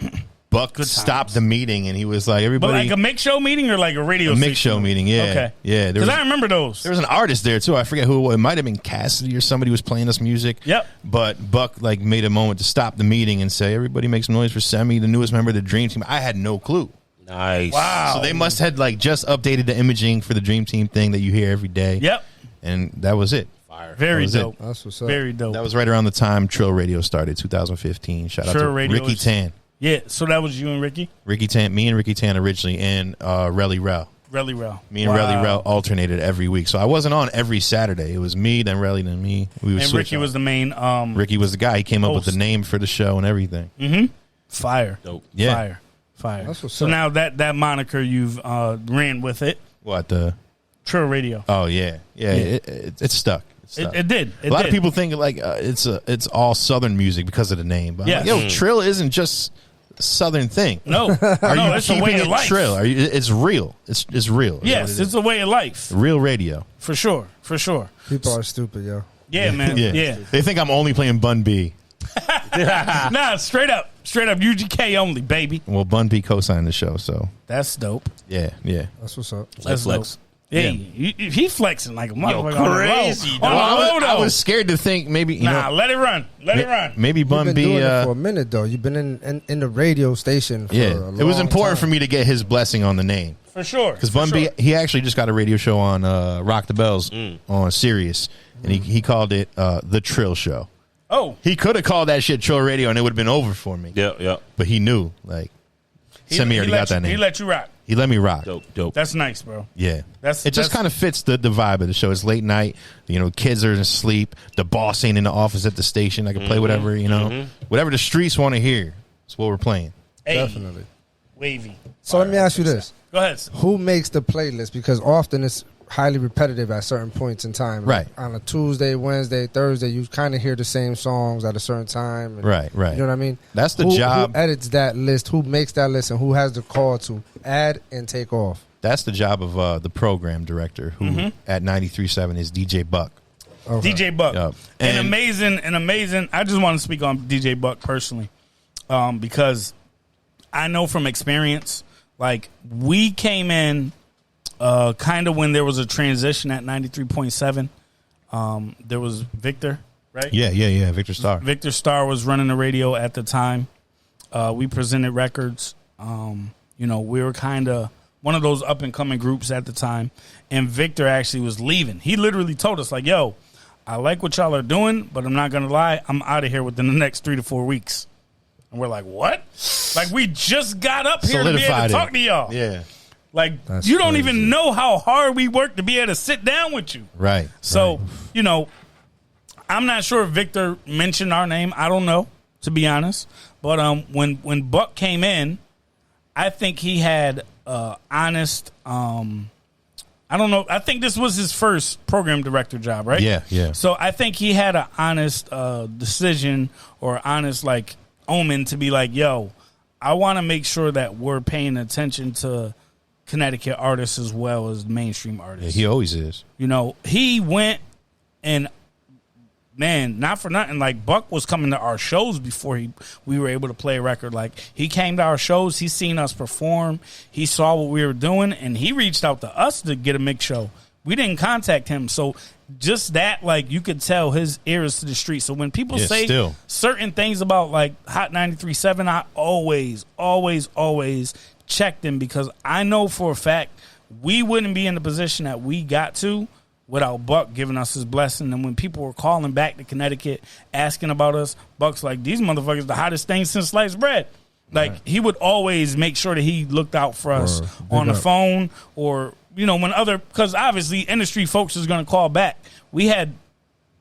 Buck stopped the meeting and he was like, everybody. But like a mix show meeting or like a radio mix show meeting, yeah. Okay. Yeah. Because I remember those. There was an artist there too. I forget who it was. It might have been Cassidy or somebody was playing us music. Yep. But Buck like made a moment to stop the meeting and say, everybody make some noise for Simmy, the newest member of the Dream Team. I had no clue. Nice. Wow. So they must have like just updated the imaging for the Dream Team thing that you hear every day. Yep. And that was it. Fire. Very was dope. That's what's up. Very dope. That was right around the time Trill Radio started, 2015. Shout out Trill to Radio Ricky is- Tan. Yeah, so that was you and Ricky? Ricky Tan, me and Ricky Tan originally, and Relly Rel. Relly Rel. Me and Relly Rel alternated every week. So I wasn't on every Saturday. It was me, then Relly, then me. We would And switch Ricky on. was the main Ricky was the guy. He came up with host. the name for the show and everything. Fire. Dope. Yeah. Fire. That's what's So up. now that moniker you've ran with it, What the? Trill Radio. Oh yeah. It's stuck. It's stuck. It did. A lot of people think like it's all Southern music because of the name. But I'm Yeah. like, yo, Trill isn't just a Southern thing. No. Are no, you it's a keeping way it of life. Trill? Are you? It's real. It's real. Yes, it's a way of life. real radio. For sure. People are stupid, yo. Yeah, man. Yeah. They think I'm only playing Bun B. Nah, straight up. UGK only, baby. Well, Bun B co-signed the show, so That's dope. yeah. That's what's up. That's flex. dope. Yeah, he flexing like a motherfucker. crazy, on dog. the road. I was scared to think maybe let it run. Let it run. maybe You've Bun been B. doing it for a minute, though. You've been in the radio station for a long It was important time. for me to get his blessing on the name For sure. because Bun B. He actually just got a radio show on Rock the Bells on Sirius, and he called it the Trill Show. Oh, He could have called that shit Trill Radio, and it would have been over for me. Yeah. But he knew, like, Simmy already got that name. He let you rock. He let me rock. Dope. That's nice, bro. Yeah, That's- it just that's- kind of fits the vibe of the show. It's late night, kids are asleep. The boss ain't in the office at the station. I can play whatever, whatever the streets want to hear. That's what we're playing. Hey, Definitely. wavy. So let me ask you this. Go ahead. Who makes the playlist? Because often it's highly repetitive at certain points in time. Like Right. on a Tuesday, Wednesday, Thursday, you kind of hear the same songs at a certain time. And Right. You know what I mean? That's the Who job. Who edits that list? Who makes that list? And who has the call to add and take off? That's the job of the program director, who at 93.7 is DJ Buck. Okay. DJ Buck. Yup. An And- amazing. I just want to speak on DJ Buck personally, because I know from experience, like we came in kind of when there was a transition at 93.7. There was Victor, right? Yeah. Victor Starr. Victor Starr was running the radio at the time. We presented records. We were kind of one of those up and coming groups at the time. And Victor actually was leaving. He literally told us, like, yo, I like what y'all are doing, but I'm not going to lie. I'm out of here within the next 3 to 4 weeks. And we're like, what? Like, we just got up here to be able to Solidified it. talk to y'all. Yeah. Like, That's you don't crazy. even know how hard we work to be able to sit down with you. Right. So, I'm not sure if Victor mentioned our name. I don't know, to be honest. But when Buck came in, I think he had honest. I don't know. I think this was his first program director job, right? Yeah. So I think he had an honest decision or honest omen to be like, yo, I want to make sure that we're paying attention to Connecticut artists as well as mainstream artists. He always is. He went and man, not for nothing, like Buck was coming to our shows before we were able to play a record. Like he came to our shows, he seen us perform, he saw what we were doing, and he reached out to us to get a mix show. We didn't contact him, so just that, like, you could tell his ears to the street. So when people say certain things about like Hot 93.7, I always check them, because I know for a fact we wouldn't be in the position that we got to without Buck giving us his blessing. And when people were calling back to Connecticut asking about us, Buck's like, these motherfuckers the hottest thing since sliced bread. Like, he would always make sure that he looked out for us on the phone, or, you know, when because obviously industry folks is going to call back. We had,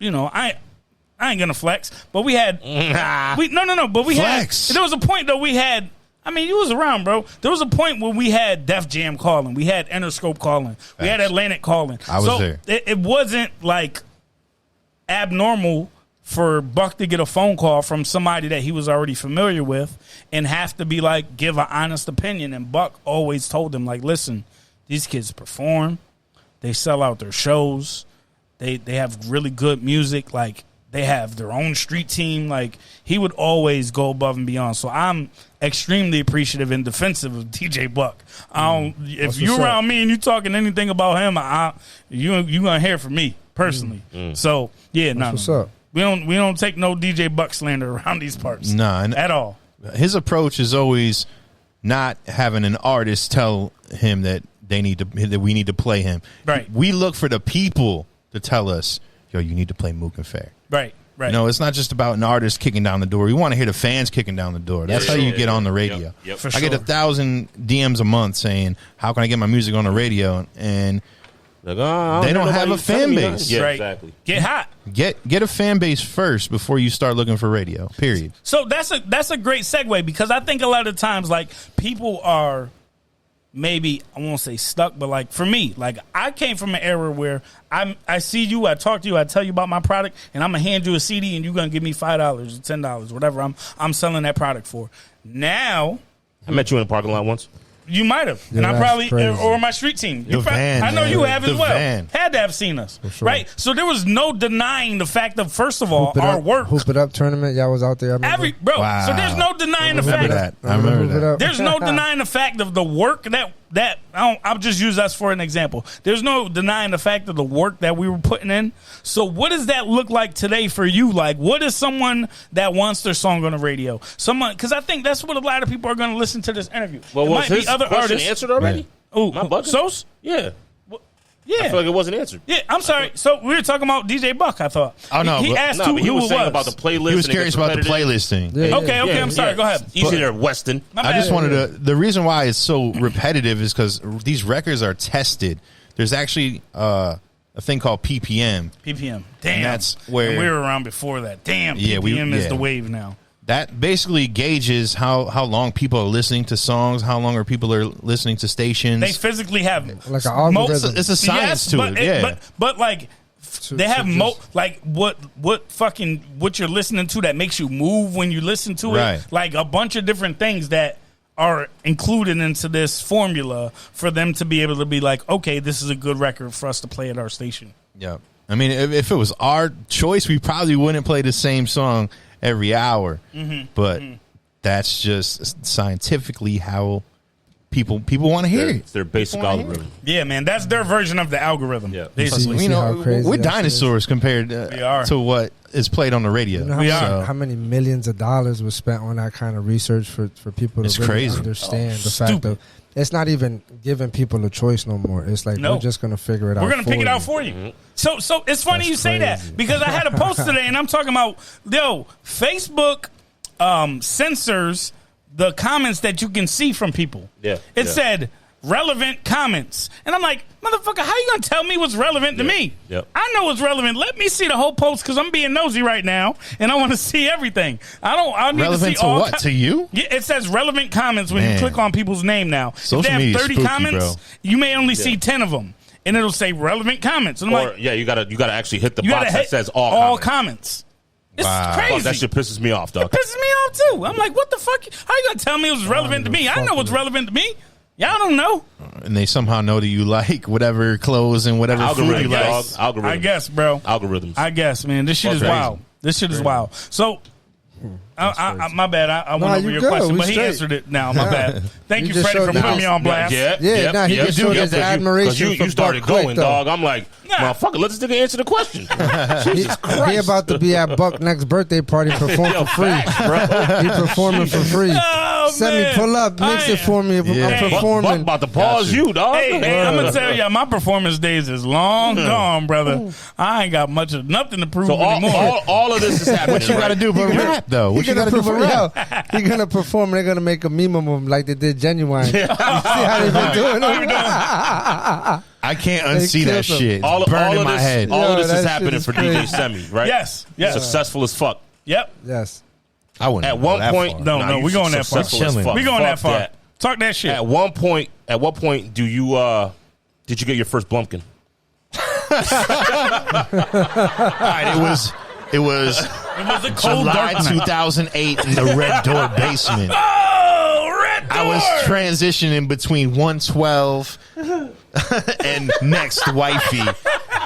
you know, I ain't going to flex, but we had, but we flex. There was a point though we had, I mean, you was around, bro. There was a point where we had Def Jam calling. We had Interscope calling. We had Atlantic calling. I was there. It wasn't like abnormal for Buck to get a phone call from somebody that he was already familiar with and have to be like, give an honest opinion. And Buck always told him, like, listen, these kids perform. They sell out their shows. They have really good music. Like, they have their own street team. Like, he would always go above and beyond. So I'm extremely appreciative and defensive of DJ Buck. If you're around me and you talking anything about him, you gonna hear from me personally. So yeah, what's up? We don't take no DJ Buck slander around these parts. At all. His approach is always not having an artist tell him that we need to play him. Right. We look for the people to tell us, yo, you need to play Mook and Fair. Right. No, it's not just about an artist kicking down the door. We want to hear the fans kicking down the door. That's how you get on the radio. Yep. For I get 1,000 DMs a month saying, how can I get my music on the radio? And like, they don't have a fan base. Yeah, right. exactly. Get hot. Get a fan base first before you start looking for radio. Period. So that's a great segue, because I think a lot of times, like, people are maybe, I won't say stuck, but like for me, like I came from an era where I see you, I talk to you, I tell you about my product, and I'm gonna hand you a CD and you're gonna give me $5 or $10, whatever I'm selling that product for. Now, I met you in the parking lot once. You might have, Yeah, and I probably crazy. or my street team. I know man. you have as The well. van. Had to have seen us, sure. right? So there was no denying the fact of, first of all, our work. Hoop It Up tournament, y'all was out there. I remember. Wow. So there's no denying the Remember fact. that. I remember Hoop It that. Up. There's no denying the fact of the work that I'll just use us for an example. There's no denying the fact of the work that we were putting in. So what does that look like today for you? Like, what is someone that wants their song on the radio? Someone, because I think that's what a lot of people are going to listen to this interview. Well, it was might his be other question artists. answered already? Oh, My bucket? Sos? Yeah. Yeah. I feel like it wasn't answered. Yeah, I'm sorry. So we were talking about DJ Buck, I thought. Oh, no, He but- asked No, who but he was it saying was. about the playlist. He was and it curious gets about the competitive. playlist thing. Yeah. Okay, I'm sorry. Go ahead. Easy there, Weston. My I bad. just wanted to. The reason why it's so repetitive is because these records are tested. There's actually a thing called PPM. PPM. Damn. And that's where- And we were around before that. Damn. Yeah, PPM is yeah. the wave now. That basically gauges how long people are listening to songs, how long people are listening to stations. They physically have Like an algorithm. It's a science to but it, yeah. But like they have like what you're listening to that makes you move when you listen to it. Right. Like a bunch of different things that are included into this formula for them to be able to be like, okay, this is a good record for us to play at our station. Yeah. I mean, if it was our choice, we probably wouldn't play the same song every hour. But that's just scientifically how people want to hear it. It's their basic algorithm. Yeah, man, that's their version of the algorithm. Yeah. Basically. See You know, how crazy we're that shit dinosaurs compared We are. to what is played on the radio. You know how, We many, are. how many millions of dollars was spent on that kind of research for people to It's really crazy. understand the stupid. fact of it's not even giving people a choice no more. It's like No. we're just gonna figure it out. We're gonna pick it out you. for you. So it's funny That's you say crazy. that, because I had a post today and I'm talking about Facebook censors the comments that you can see from people. Yeah, It yeah. said relevant comments. And I'm like, motherfucker, how you gonna tell me what's relevant to me? Yep. I know what's relevant. Let me see the whole post, because I'm being nosy right now and I want to see everything. I need Relevant to see to all what? To you? Yeah, it says relevant comments when Man. you click on people's name now. Social if they media have is 30 spooky, comments, bro. you may only see 10 of them. And it'll say relevant comments. And I'm Or like, you gotta actually hit the you gotta box that hit says all comments. comments. It's Wow. crazy. Fuck, that shit pisses me off, It dog. pisses me off too. I'm like, what the fuck? How you gonna tell me it was relevant to me? I know what's relevant to me. Y'all don't know. And they somehow know that you like whatever clothes and whatever food you Algorithms, like. dog. Algorithms. I guess, bro. Algorithms. I guess, man. This shit is Crazy. wild. This shit is wild. So, my bad. I went over you your good. question, We but he straight. answered it now. My bad. Thank You you, just Freddie, for showed putting me on blast. Yeah, nah, he just showed his admiration for you started Buck quick, going, though. dog. I'm like, motherfucker, let this nigga answer the question. Jesus Christ. He about to be at Buck next birthday party and perform Yo, for free. facts, bro. He performing for free. Oh, Send me, man. pull up, mix it for me. Yeah. I'm Buck performing. about to pause you, dog. Hey, I'm gonna tell you, my performance days is long gone, brother. I ain't got nothing to prove So anymore. all of this is happening. What you got to do but rap, though? What He you got gonna to do but perform. rap? He gonna perform. And they're gonna make a meme of him like they did Genuine. You see how they been doing it? I can't unsee that killed him. shit. All It's burning of my this, head. all of Yo, this is that happening shit is for crazy. DJ Semi, right? Yes. Successful as fuck. Yep. Yes. I wouldn't At go one that point, far. No, nah, you we going that far. successful as Chilling. fuck. We going that Fuck far. Talk that shit. At what point do you did you get your first Blumpkin? All right, it was It was a cold July dark night. 2008 in the Red Door basement. Oh, Red Door. I was transitioning between 112 and next wifey.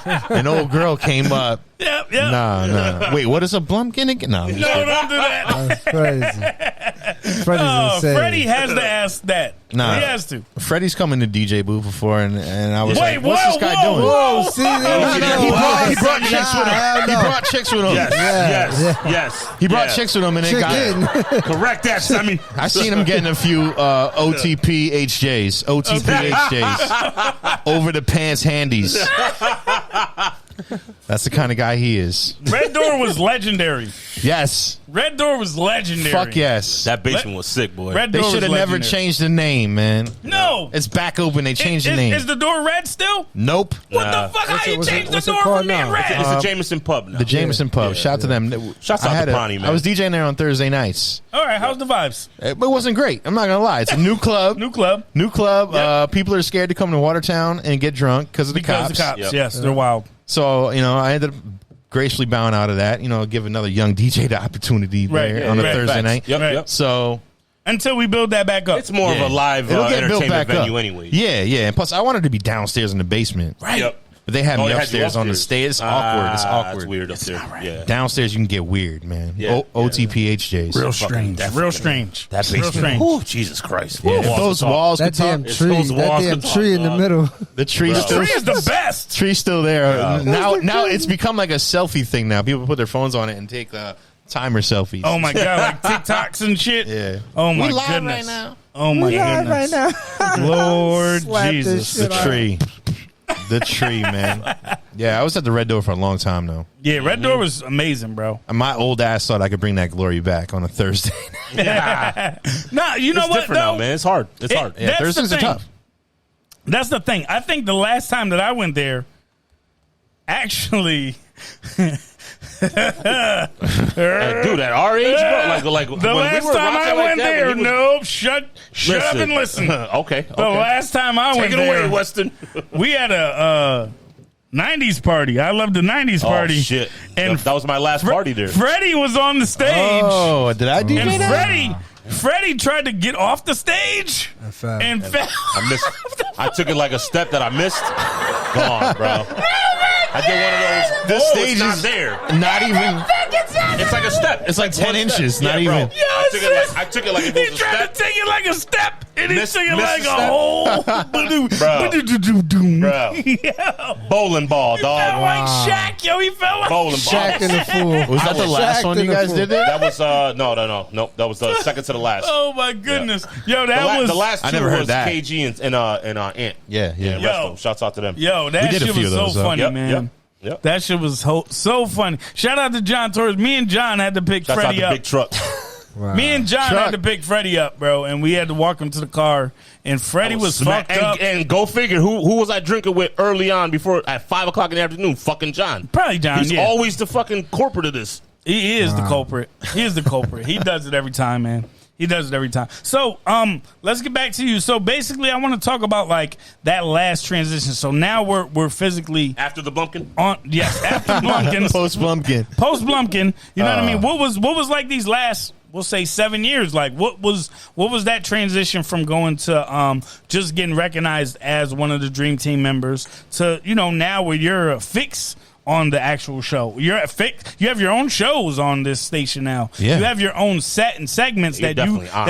An old girl came up. Yep. Nah. Wait, what is a Blumpkin again? No, No, don't do that. That's crazy. Freddie's insane. Freddie has to ask that. Nah. He has to. Freddie's come in the DJ booth before, and I was Wait, like, "What's this guy doing?" Whoa, see, He brought chicks with him. He brought chicks with him. Yes. He brought chicks with him, and then got. Correct that, Sammy. I seen him getting a few OTP HJs, over the pants handies. That's the kind of guy he is. Red Door was legendary. Yes. Red Door was legendary. Fuck yes. That basement was sick, boy. Red They Door should have was never legendary. changed the name, man. No. It's back open. They changed the name. Is the door red still? Nope. What Nah. the fuck? How you what's it- change the what's it door called from being now? red? It's the Jameson Pub now. The Jameson Pub. Shout to them. Shouts out to Bonnie, man. I was DJing there on Thursday nights. All right, how's the vibes? It wasn't great. I'm not gonna lie. It's a new club. New club. New club. Yep. People are scared to come to Watertown and get drunk because of the Because cops. the cops. Yep. Yes, they're wild. So I ended up gracefully bowing out of that. Give another young DJ the opportunity Right, there yeah, on a right. Thursday Facts. night. Yep, Right. yep. So Until we build that back up. It's more of a live it'll get built entertainment back venue up anyway. Yeah. And plus, I wanted to be downstairs in the basement. Right. Yep. But they had Oh, me they had you upstairs on the stage. It's awkward. It's awkward. It's weird up there. Yeah. Downstairs, you can get weird, man. Yeah. OTP HJs. Real strange. that Real fucking- strange. That Real basement. strange. Ooh, Jesus Christ. Yeah, if those walls That could talk. damn It's tree. those That walls damn could tree talk, in the dog. middle. The tree's The tree is the best. tree's still there. Now it's become like a selfie thing. Now people put their phones on it and take timer selfies. Oh my god, like TikToks and shit. Yeah. Oh my We live goodness. right now. Oh my goodness. Lord Slap this Jesus. shit The out. tree. The tree, man. Yeah, I was at the Red Door for a long time though. Yeah, Red Door was amazing, bro. And my old ass thought I could bring that glory back on a Thursday. Nah, you know It's what different though? now, man. It's hard. It's hard. Yeah, That's the Thursdays are thing. tough. That's the thing. I think the last time that I went there, actually, Dude, at our age, bro, like the when we last were time rocking I like went that, there, when he was- nope, shut up and listen. Okay. The last time I went Take it there, away, Weston. we had a 90s party. I love the 90s party. Oh, shit. And that was my last party there. Freddie was on the stage. Oh, did I do And that? Freddie tried to get off the stage fell. and fell. I missed. I took it like a step that I missed. Come on, bro. I did one of those. The Whoa, stage it's not is there. Not even. It's like a step. It's like 10 one inches, step. not Yeah, bro. even. I took it like if it He was a tried step. to take it like a step, and he Missed- took it missed like the a step. whole Bro. Yeah. Bowling ball, He felt dog. like Shaq, yo. He felt like Bowling Shaq ball. and the fool. Was that the last one you guys did there? That was no. That was the second to the last. Oh my goodness, yo, that was the last I two never heard was that. KG and Ant. Yeah. Yeah, Yo. Shouts out to them. yo, that We did a shit few was of so those, though. funny, Yep, man. Yep. That shit was so funny. Shout out to John Torres. Me and John had to pick Shouts out Freddie to up. Big Truck. Wow. Me and John Truck. had to pick Freddie up, bro, and we had to walk him to the car. And Freddie was fucked up. And go figure, who was I drinking with early on before at 5 o'clock in the afternoon? Fucking John. Probably John. He's yeah. always the fucking corporate of this. He is the culprit. He is the culprit. He does it every time, man. He does it every time. So, let's get back to you. So basically, I want to talk about like that last transition. So now we're physically After the bumpkin? on. Yes, after Blumpkin, Post Blumpkin. post Blumpkin. You know what I mean? What was like these last we'll say 7 years. Like, what was that transition from going to just getting recognized as one of the Dream Team members to, you know, now where you're a fix on the actual show? You're a fix. You have your own shows on this station now. Yeah. You have your own set and segments You're that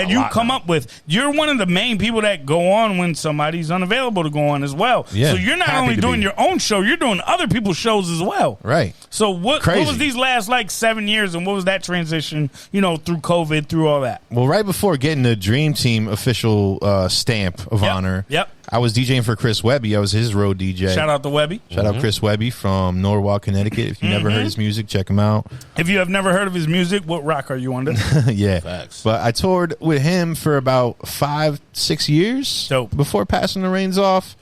you come now. up with. You're one of the main people that go on when somebody's unavailable to go on as well. Yeah. So you're not Happy only to doing be. your own show, you're doing other people's shows as well. Right. So what Crazy. was these last like 7 years, and what was that transition, you know, through COVID, through all that? Well, right before getting the Dream Team official stamp of honor, Yep. I was DJing for Chris Webby. I was his road DJ. Shout out to Webby. Shout out Chris Webby from Norwalk, Connecticut. If you never heard his music, check him out. If you have never heard of his music, what rock are you under? Yeah. Facts. But I toured with him for about 5-6 years Dope. before passing the reins off.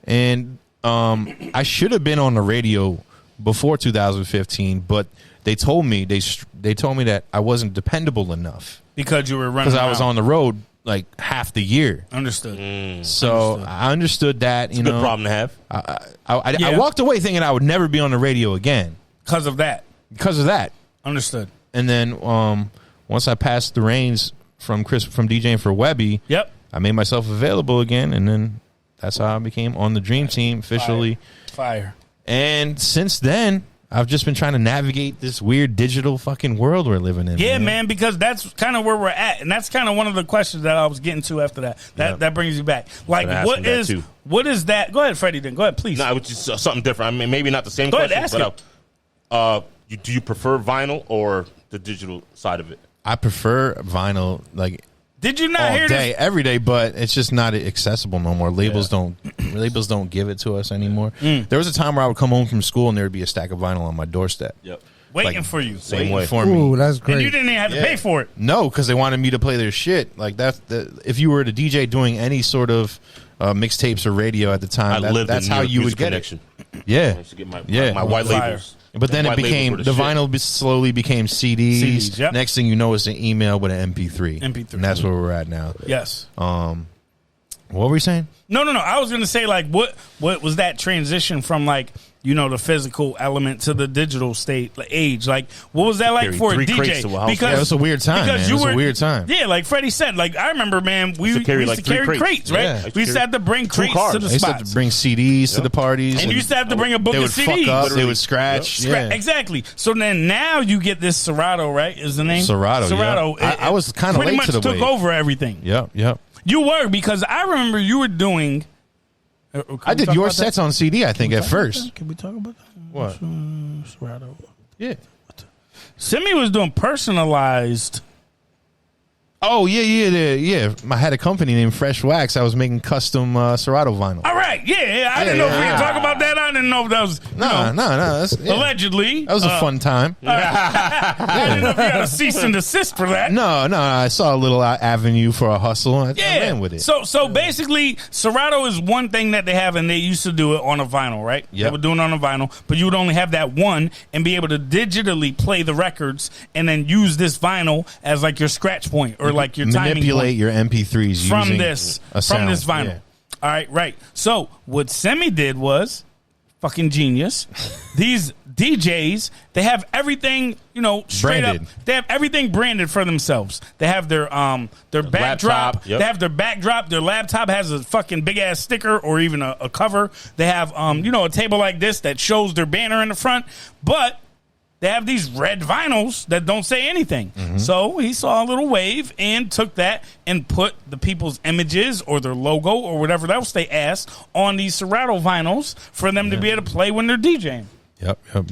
And I should have been on the radio before 2015, but they told me that I wasn't dependable enough Because you were running. because I was around. on the road like half the year. Understood. So I understood that. You Good know, problem to have. I Yeah. walked away thinking I would never be on the radio again Because of that. because of that. Understood. And then once I passed the reins from DJing for Webby, Yep. I made myself available again, and then that's how I became on the Dream Team officially. Fire. And since then, I've just been trying to navigate this weird digital fucking world we're living in. Yeah, man, because that's kind of where we're at, and that's kind of one of the questions that I was getting to after that. That brings you back. Like, Been asking that too. what is that? Go ahead, Freddie. Then go ahead, please. No, it was just something different. I mean, maybe not the same Go ahead, question, ask but do you prefer vinyl or the digital side of it? I prefer vinyl like Did you not all hear day, this? every day, but it's just not accessible no more. Labels don't give it to us anymore. There was a time where I would come home from school and there would be a stack of vinyl on my doorstep. Yep. Waiting like, for you. Same waiting way. for Ooh, me. that's great. And you didn't even have to pay for it. No, because they wanted me to play their shit. Like if you were the DJ doing any sort of mixtapes or radio at the time, that's how you would get connection. it. Yeah, I used to get my Yeah. my white Fire. labels. but then White it became labels the were shit. vinyl slowly became CDs. CDs, yep. Next thing you know, it's an email with an MP3. MP3. and that's where we're at now. Yes. What were we saying? No. I was going to say, like, what was that transition from, like, you know, the physical element to the digital state, like, age? Like, what was that like Carry for a 3 crates DJ? to a house. Yeah, it was a weird time, man. It was a weird time. Yeah, like Freddie said, like, I remember, man, we used to carry, like 3 crates, right? Yeah. We used to have to bring crates cars. to the They used to have spots. to bring CDs to the parties. And you used to have to bring a book they of would CDs. fuck up. They Literally. would scratch. Yeah. Exactly. So then now you get this Serato, right? Is the name Serato, yeah. It- I was kinda pretty late much to the took wave. over everything. Yep. You were, because I remember you were doing. I did your sets on CD, I think, at first. Can we talk about that? What? Serato. Yeah. Simmy was doing personalized. Oh, yeah. I had a company named Fresh Wax. I was making custom Serato vinyl. All right, yeah. I didn't know if we could talk about that. I didn't know if that was No. That's, yeah. allegedly. That was a fun time. I didn't know if you got a cease and desist for that. No. I saw a little avenue for a hustle. I ran with it. So basically, Serato is one thing that they have, and they used to do it on a vinyl, right? Yep. They were doing it on a vinyl, but you would only have that one and be able to digitally play the records and then use this vinyl as like your scratch point or like your timing Manipulate point your MP3s from using this a sound. vinyl. Yeah. All right. So what Simmy did was fucking genius. These DJs, they have everything, you know, straight Branded. up. They have everything branded for themselves. They have their backdrop. laptop, yep. They have their backdrop. Their laptop has a fucking big ass sticker or even a cover. They have a table like this that shows their banner in the front, but they have these red vinyls that don't say anything. Mm-hmm. So he saw a little wave and took that and put the people's images or their logo or whatever else they asked on these Serato vinyls for them to be able to play when they're DJing. Yep. Good.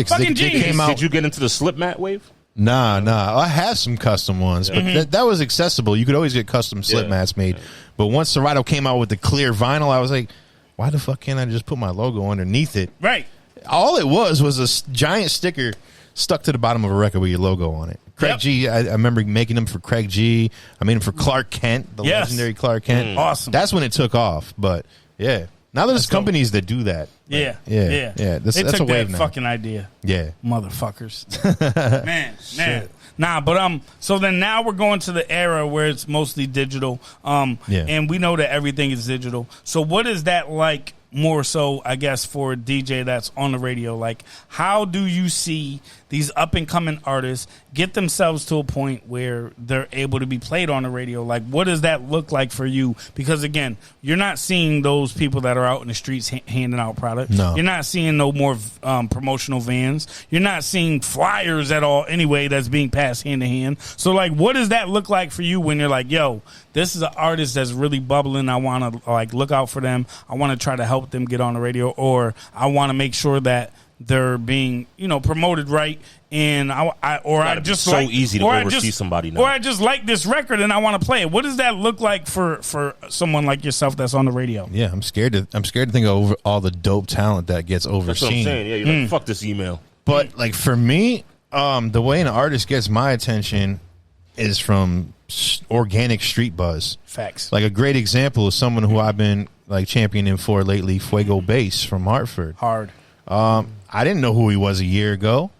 'cause Fucking they genius. came out. Did you get into the slip mat wave? Nah. I have some custom ones, but that was accessible. You could always get custom slip Yeah. mats made. But once Serato came out with the clear vinyl, I was like, why the fuck can't I just put my logo underneath it? Right. All it was a giant sticker stuck to the bottom of a record with your logo on it. Craig Yep. G, I remember making them for Craig G. I made them for Clark Kent, the Yes. legendary Clark Kent. Awesome. That's when it took off. But yeah, now there's companies that do that. Yeah. Yeah. They That's took a wave that now. fucking idea. Yeah. Motherfuckers. man. Nah, but so then now we're going to the era where it's mostly digital. Yeah. And we know that everything is digital. So what is that like more so, I guess, for a DJ that's on the radio. Like, how do you see these up and coming artists get themselves to a point where they're able to be played on the radio? Like, what does that look like for you? Because again, you're not seeing those people that are out in the streets handing out product. No. You're not seeing no more promotional vans. You're not seeing flyers at all anyway that's being passed hand to hand. So like, what does that look like for you when you're like, yo, this is an artist that's really bubbling. I want to like look out for them. I want to try to help them get on the radio, or I want to make sure that they're being, promoted right. And I just so like, easy to oversee somebody now. Or I just like this record and I want to play it. What does that look like for someone like yourself that's on the radio? Yeah, I'm scared to think of all the dope talent that gets overseen. That's what I'm saying. Yeah, you're like, fuck this email. But like for me, the way an artist gets my attention is from organic street buzz. Facts. Like a great example is someone who I've been like championing for lately, Fuego Bass from Hartford. Hard. I didn't know who he was a year ago,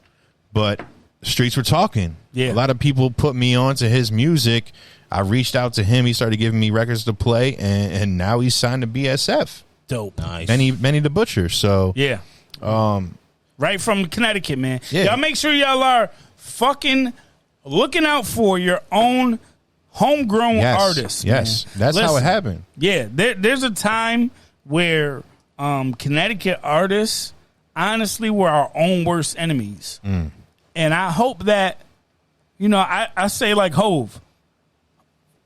but the streets were talking. Yeah. A lot of people put me on to his music. I reached out to him. He started giving me records to play, and now he's signed to BSF. Dope. Nice. Benny the Butcher. So yeah. Right from Connecticut, man. Yeah. Y'all make sure y'all are fucking looking out for your own homegrown artists. Yes. Man. That's how it Listen, happened. Yeah. There's a time where Connecticut artists honestly were our own worst enemies. And I hope that, I say like Hove.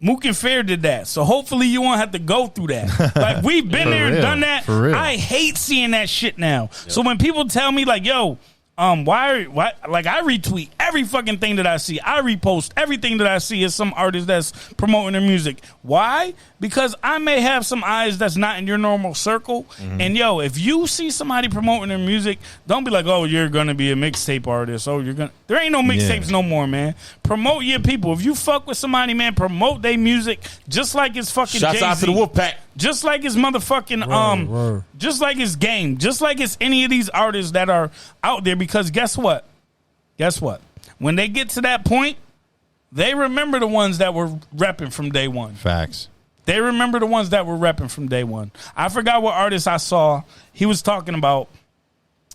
Mook and Fair did that. So hopefully you won't have to go through that. Like, we've been there and done that. For real. I hate seeing that shit now. Yep. So when people tell me like, yo, why like I retweet every fucking thing that I see. I repost everything that I see as some artist that's promoting their music. Why? Because I may have some eyes that's not in your normal circle. And yo, if you see somebody promoting their music, don't be like, oh, you're gonna be a mixtape artist. Oh, there ain't no mixtapes no more, man. Promote your people. If you fuck with somebody, man, promote their music just like it's fucking Shouts Jay-Z. out to the Wolfpack. Just like his motherfucking just like his game, just like it's any of these artists that are out there. Because guess what? When they get to that point, they remember the ones that were repping from day one. Facts. They remember the ones that were repping from day one. I forgot what artist I saw. He was talking about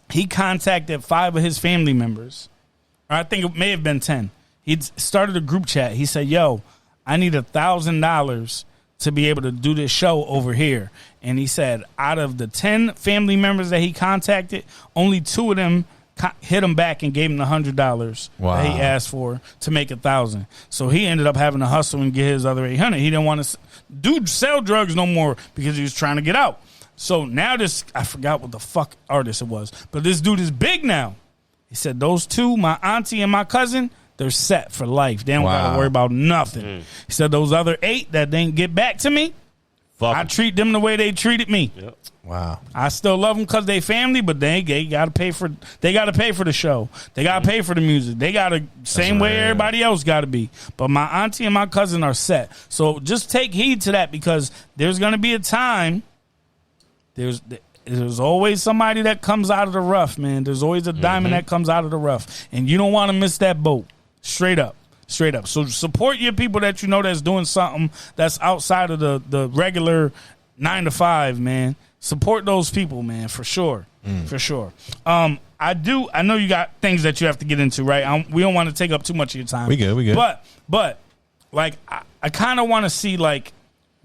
he contacted 5 of his family members. Or I think it may have been 10. He started a group chat. He said, yo, I need $1,000 to be able to do this show over here. And he said out of the 10 family members that he contacted, only 2 of them hit him back and gave him the $100 that he asked for to make 1,000. So he ended up having to hustle and get his other 800. He didn't want to sell drugs no more because he was trying to get out. So now I forgot what the fuck artist it was, but this dude is big now. He said those 2, my auntie and my cousin, they're set for life. They don't got to worry about nothing. He said those other 8 that didn't get back to me, I treat them the way they treated me. Yep. Wow. I still love them because they family, but they got to pay for the show. They got to pay for the music. They got to same way everybody else got to be. But my auntie and my cousin are set. So just take heed to that, because there's going to be a time. There's always somebody that comes out of the rough, man. There's always a diamond that comes out of the rough, and you don't want to miss that boat. Straight up. So support your people that you know that's doing something that's outside of the regular 9 to 5, man. Support those people, man, for sure. For sure. I know you got things that you have to get into, right? We don't want to take up too much of your time. We good. But like, I kind of want to see like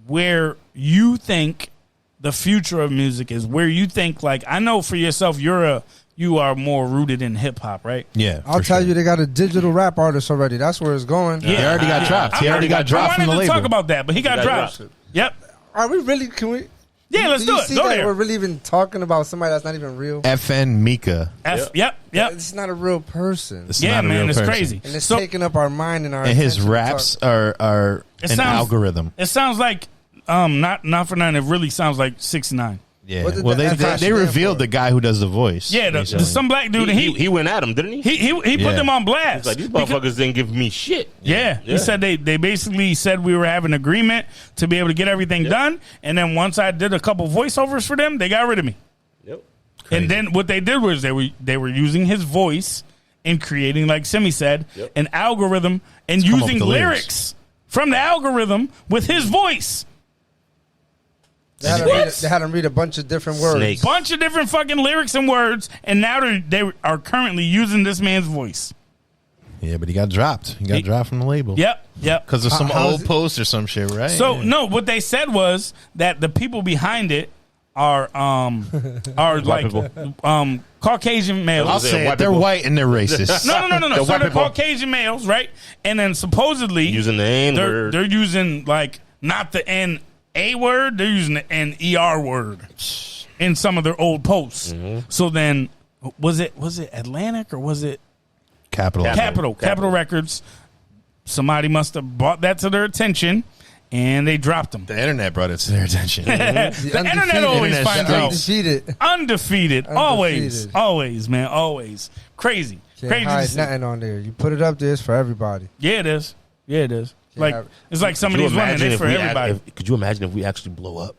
where you think the future of music is, where you think, like, I know for yourself you are more rooted in hip hop, right? Yeah. I'll tell you, they got a digital rap artist already. That's where it's going. Yeah. He already got dropped. He already got dropped from the I wanted to label. talk about that, but he got dropped. Yep. Are we really? Can we? Yeah, let's do you it. see Go that there. we're really even talking about somebody that's not even real? FN Mika. Yep. It's not a real person. It's Yeah, not a man, real it's person. crazy. And it's taking up our mind and our And his attention to raps talk. are It an sounds- algorithm. It sounds like not for nothing. It really sounds like 69. Yeah. What did Well, the FN they stand revealed for? the guy who does the voice. Yeah, recently. some black dude. And He went at him, didn't he? he put Yeah. them on blast. He's like, these motherfuckers didn't give me shit. Yeah. He said they basically said we were having an agreement to be able to get everything done, and then once I did a couple voiceovers for them, they got rid of me. Yep. And then what they did was they were using his voice and creating, like Simmy said, an algorithm and come up using with the lyrics from the algorithm with his voice. They had him read a bunch of different words. Snake. Bunch of different fucking lyrics and words, and now they are currently using this man's voice. Yeah, but he got dropped. He got dropped from the label. Yep. Because of some old post or some shit, right? So no, what they said was that the people behind it are like Caucasian males. I'll say it, they're white and they're racist. No. So they're Caucasian males, right? And then supposedly using the N word. They're using like not the N-A word, they're using the N-E-R word in some of their old posts. Mm-hmm. So then was it Atlantic or was it Capitol Records? Somebody must have brought that to their attention, and they dropped them. The internet brought it to their attention. The internet always finds out. Undefeated. Always, man. Always. Crazy. Can't hide nothing on there. You put it up there, it's for everybody. Yeah, it is. Like it's like somebody's running it for everybody. Could you imagine if we actually blow up?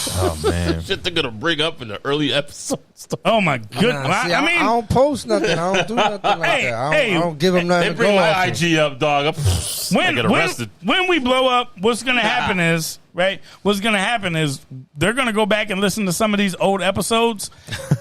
Oh man, shit they're gonna bring up in the early episodes. Oh my goodness! I mean, I don't post nothing. I don't do nothing like that. I don't give them nothing. They bring my IG up, dog. When we blow up, what's gonna happen is right. What's gonna happen is they're gonna go back and listen to some of these old episodes,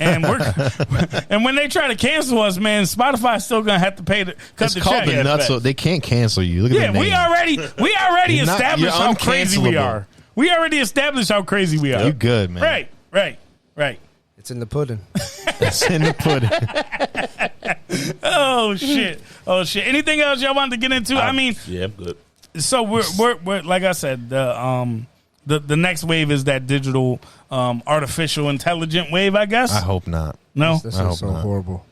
and and when they try to cancel us, man, Spotify's still gonna have to pay cut it's the called check. The Nutso. They can't cancel you. Look at the name. we already established how crazy we are. We already established how crazy we are. You good, man. Right. It's in the pudding. It's in the pudding. Oh shit. Anything else y'all wanted to get into? I mean, yeah, I'm good. So we're like I said, the next wave is that digital, artificial intelligent wave, I guess. I hope not. No, this is so horrible.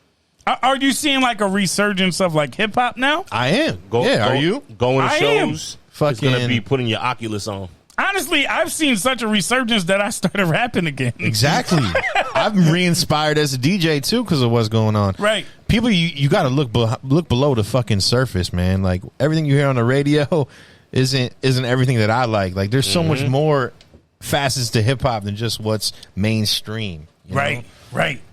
Are you seeing like a resurgence of like hip hop now? I am. Are you going to shows? It's gonna be putting your Oculus on. Honestly, I've seen such a resurgence that I started rapping again. Exactly. I'm re-inspired as a DJ too because of what's going on. Right. People, you got to look below the fucking surface, man. Like everything you hear on the radio isn't everything that I like. Like there's so much more facets to hip hop than just what's mainstream. Right.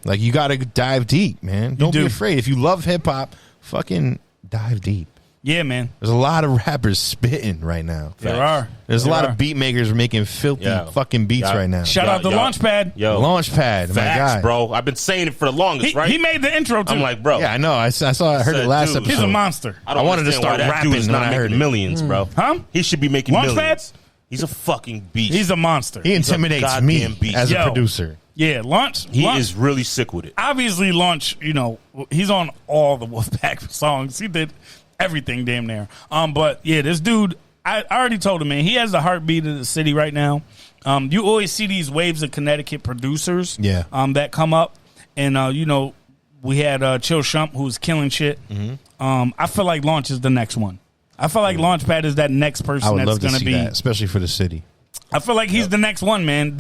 Like you got to dive deep, man. Don't be afraid. If you love hip hop, fucking dive deep. Yeah, man. There's a lot of rappers spitting right now. There are. There's a lot of beat makers making filthy fucking beats right now. Shout out to Launchpad. Launchpad. Facts, my guy. bro. I've been saying it for the longest, right? He made the intro too. I'm like, bro. Yeah, I know. I heard it last episode. He's a monster. I wanted to start rapping when I heard millions, bro. Huh? He should be making Launchpad? millions. He's a fucking beast. He's a monster. He intimidates me as a producer. Yeah, He is really sick with it. Obviously, Launch, he's on all the Wolfpack songs. He did everything damn near. But yeah, this dude, I already told him, man, he has the heartbeat of the city right now. You always see these waves of Connecticut producers that come up. And, we had Chill Shump, who's killing shit. Mm-hmm. I feel like Launch is the next one. I feel like Launchpad is that next person that's going to be. That, especially for the city. I feel like he's the next one, man.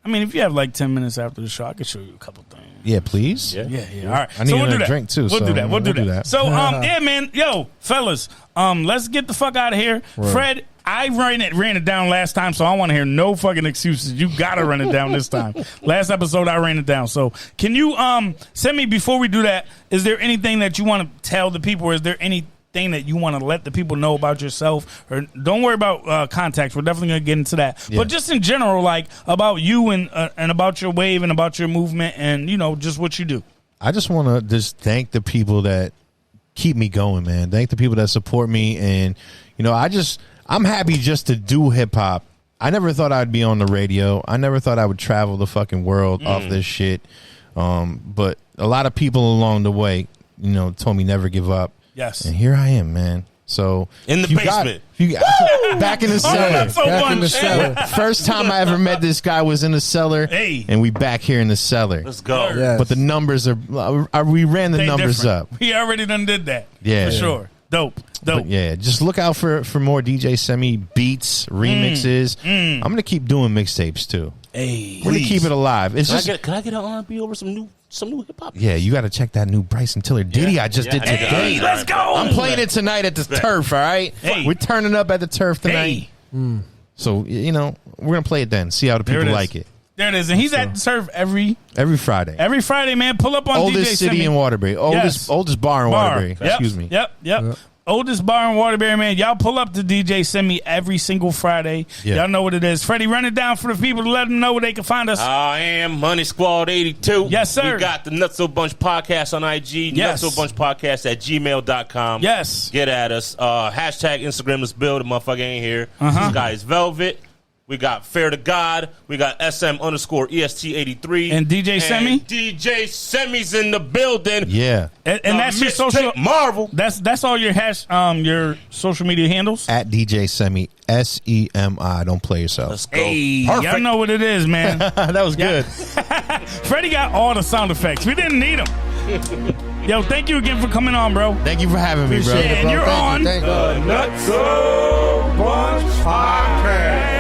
I mean, if you have like 10 minutes after the show, I could show you a couple things. Yeah, please. Yeah. All right. I need a drink too. We'll do that. So, yeah, man. Yo, fellas, let's get the fuck out of here. Right. Fred, I ran it down last time, so I want to hear no fucking excuses. You gotta run it down this time. Last episode, I ran it down. So, can you send me before we do that? Is there anything that you want to tell the people? Or is there anything that you want to let the people know about yourself? Or don't worry about contacts. We're definitely going to get into that. Yeah. But just in general, like about you and about your wave and about your movement and, just what you do. I just want to just thank the people that keep me going, man. Thank the people that support me. And, I'm happy just to do hip hop. I never thought I'd be on the radio. I never thought I would travel the fucking world off this shit. But a lot of people along the way, told me never give up. Yes. And here I am, man. So in the basement. Back in the cellar. First time I ever met this guy was in the cellar. Hey. And we back here in the cellar. Let's go. Yes. But the numbers we ran the numbers different. up. We already done did that. Yeah. For sure. Dope. But yeah, just look out for more DJ Semi beats, remixes. I'm gonna keep doing mixtapes too. Hey, we're gonna keep it alive. It's can I get an R&B over some new hip hop? Yeah, you got to check that new Bryson Tiller Diddy I just did today. Hey, let's go. I'm playing it tonight at the Turf. All right, we're turning up at the Turf tonight. Hey. So we're gonna play it then. See how the people like it. There it is, and he's at the Turf every Friday. Every Friday, man. Pull up on oldest DJ city Simmy. in Waterbury. Oldest bar in Waterbury. Yep. Excuse me. Yep. Oldest bar in Waterbury, man. Y'all pull up to DJ Simmy every single Friday. Yeah. Y'all know what it is. Freddie, run it down for the people to let them know where they can find us. I am Money Squad 82. Yes, sir. We got the Nutso Bunch Podcast on IG. Yes. Nutso Bunch Podcast at gmail.com. Yes. Get at us. Hashtag Instagram. Let's build. The motherfucker ain't here. This guy is Velvet. We got Fair to God. We got SM_EST83. And DJ Simmy? DJ Semmy's in the building. Yeah. And that's your Mixtape social Marvel. That's all your social media handles. At DJ Semi, SEMI. Don't play yourself. Let's go. Hey, y'all know what it is, man. That was good. Freddie got all the sound effects. We didn't need them. Yo, thank you again for coming on, bro. Thank you for having me, bro. Appreciate it, And bro. you're on. Thank you. Nutso Bunch Podcast.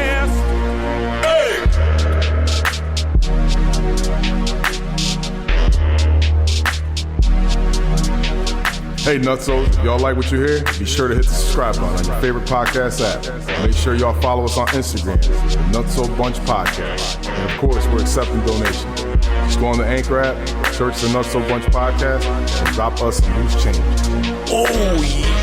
Hey Nutsos, if y'all like what you hear, be sure to hit the subscribe button on your favorite podcast app. Make sure y'all follow us on Instagram, the Nutso Bunch Podcast. And of course, we're accepting donations. Just go on the Anchor app, search the Nutso Bunch Podcast, and drop us some loose change. Oh, yeah.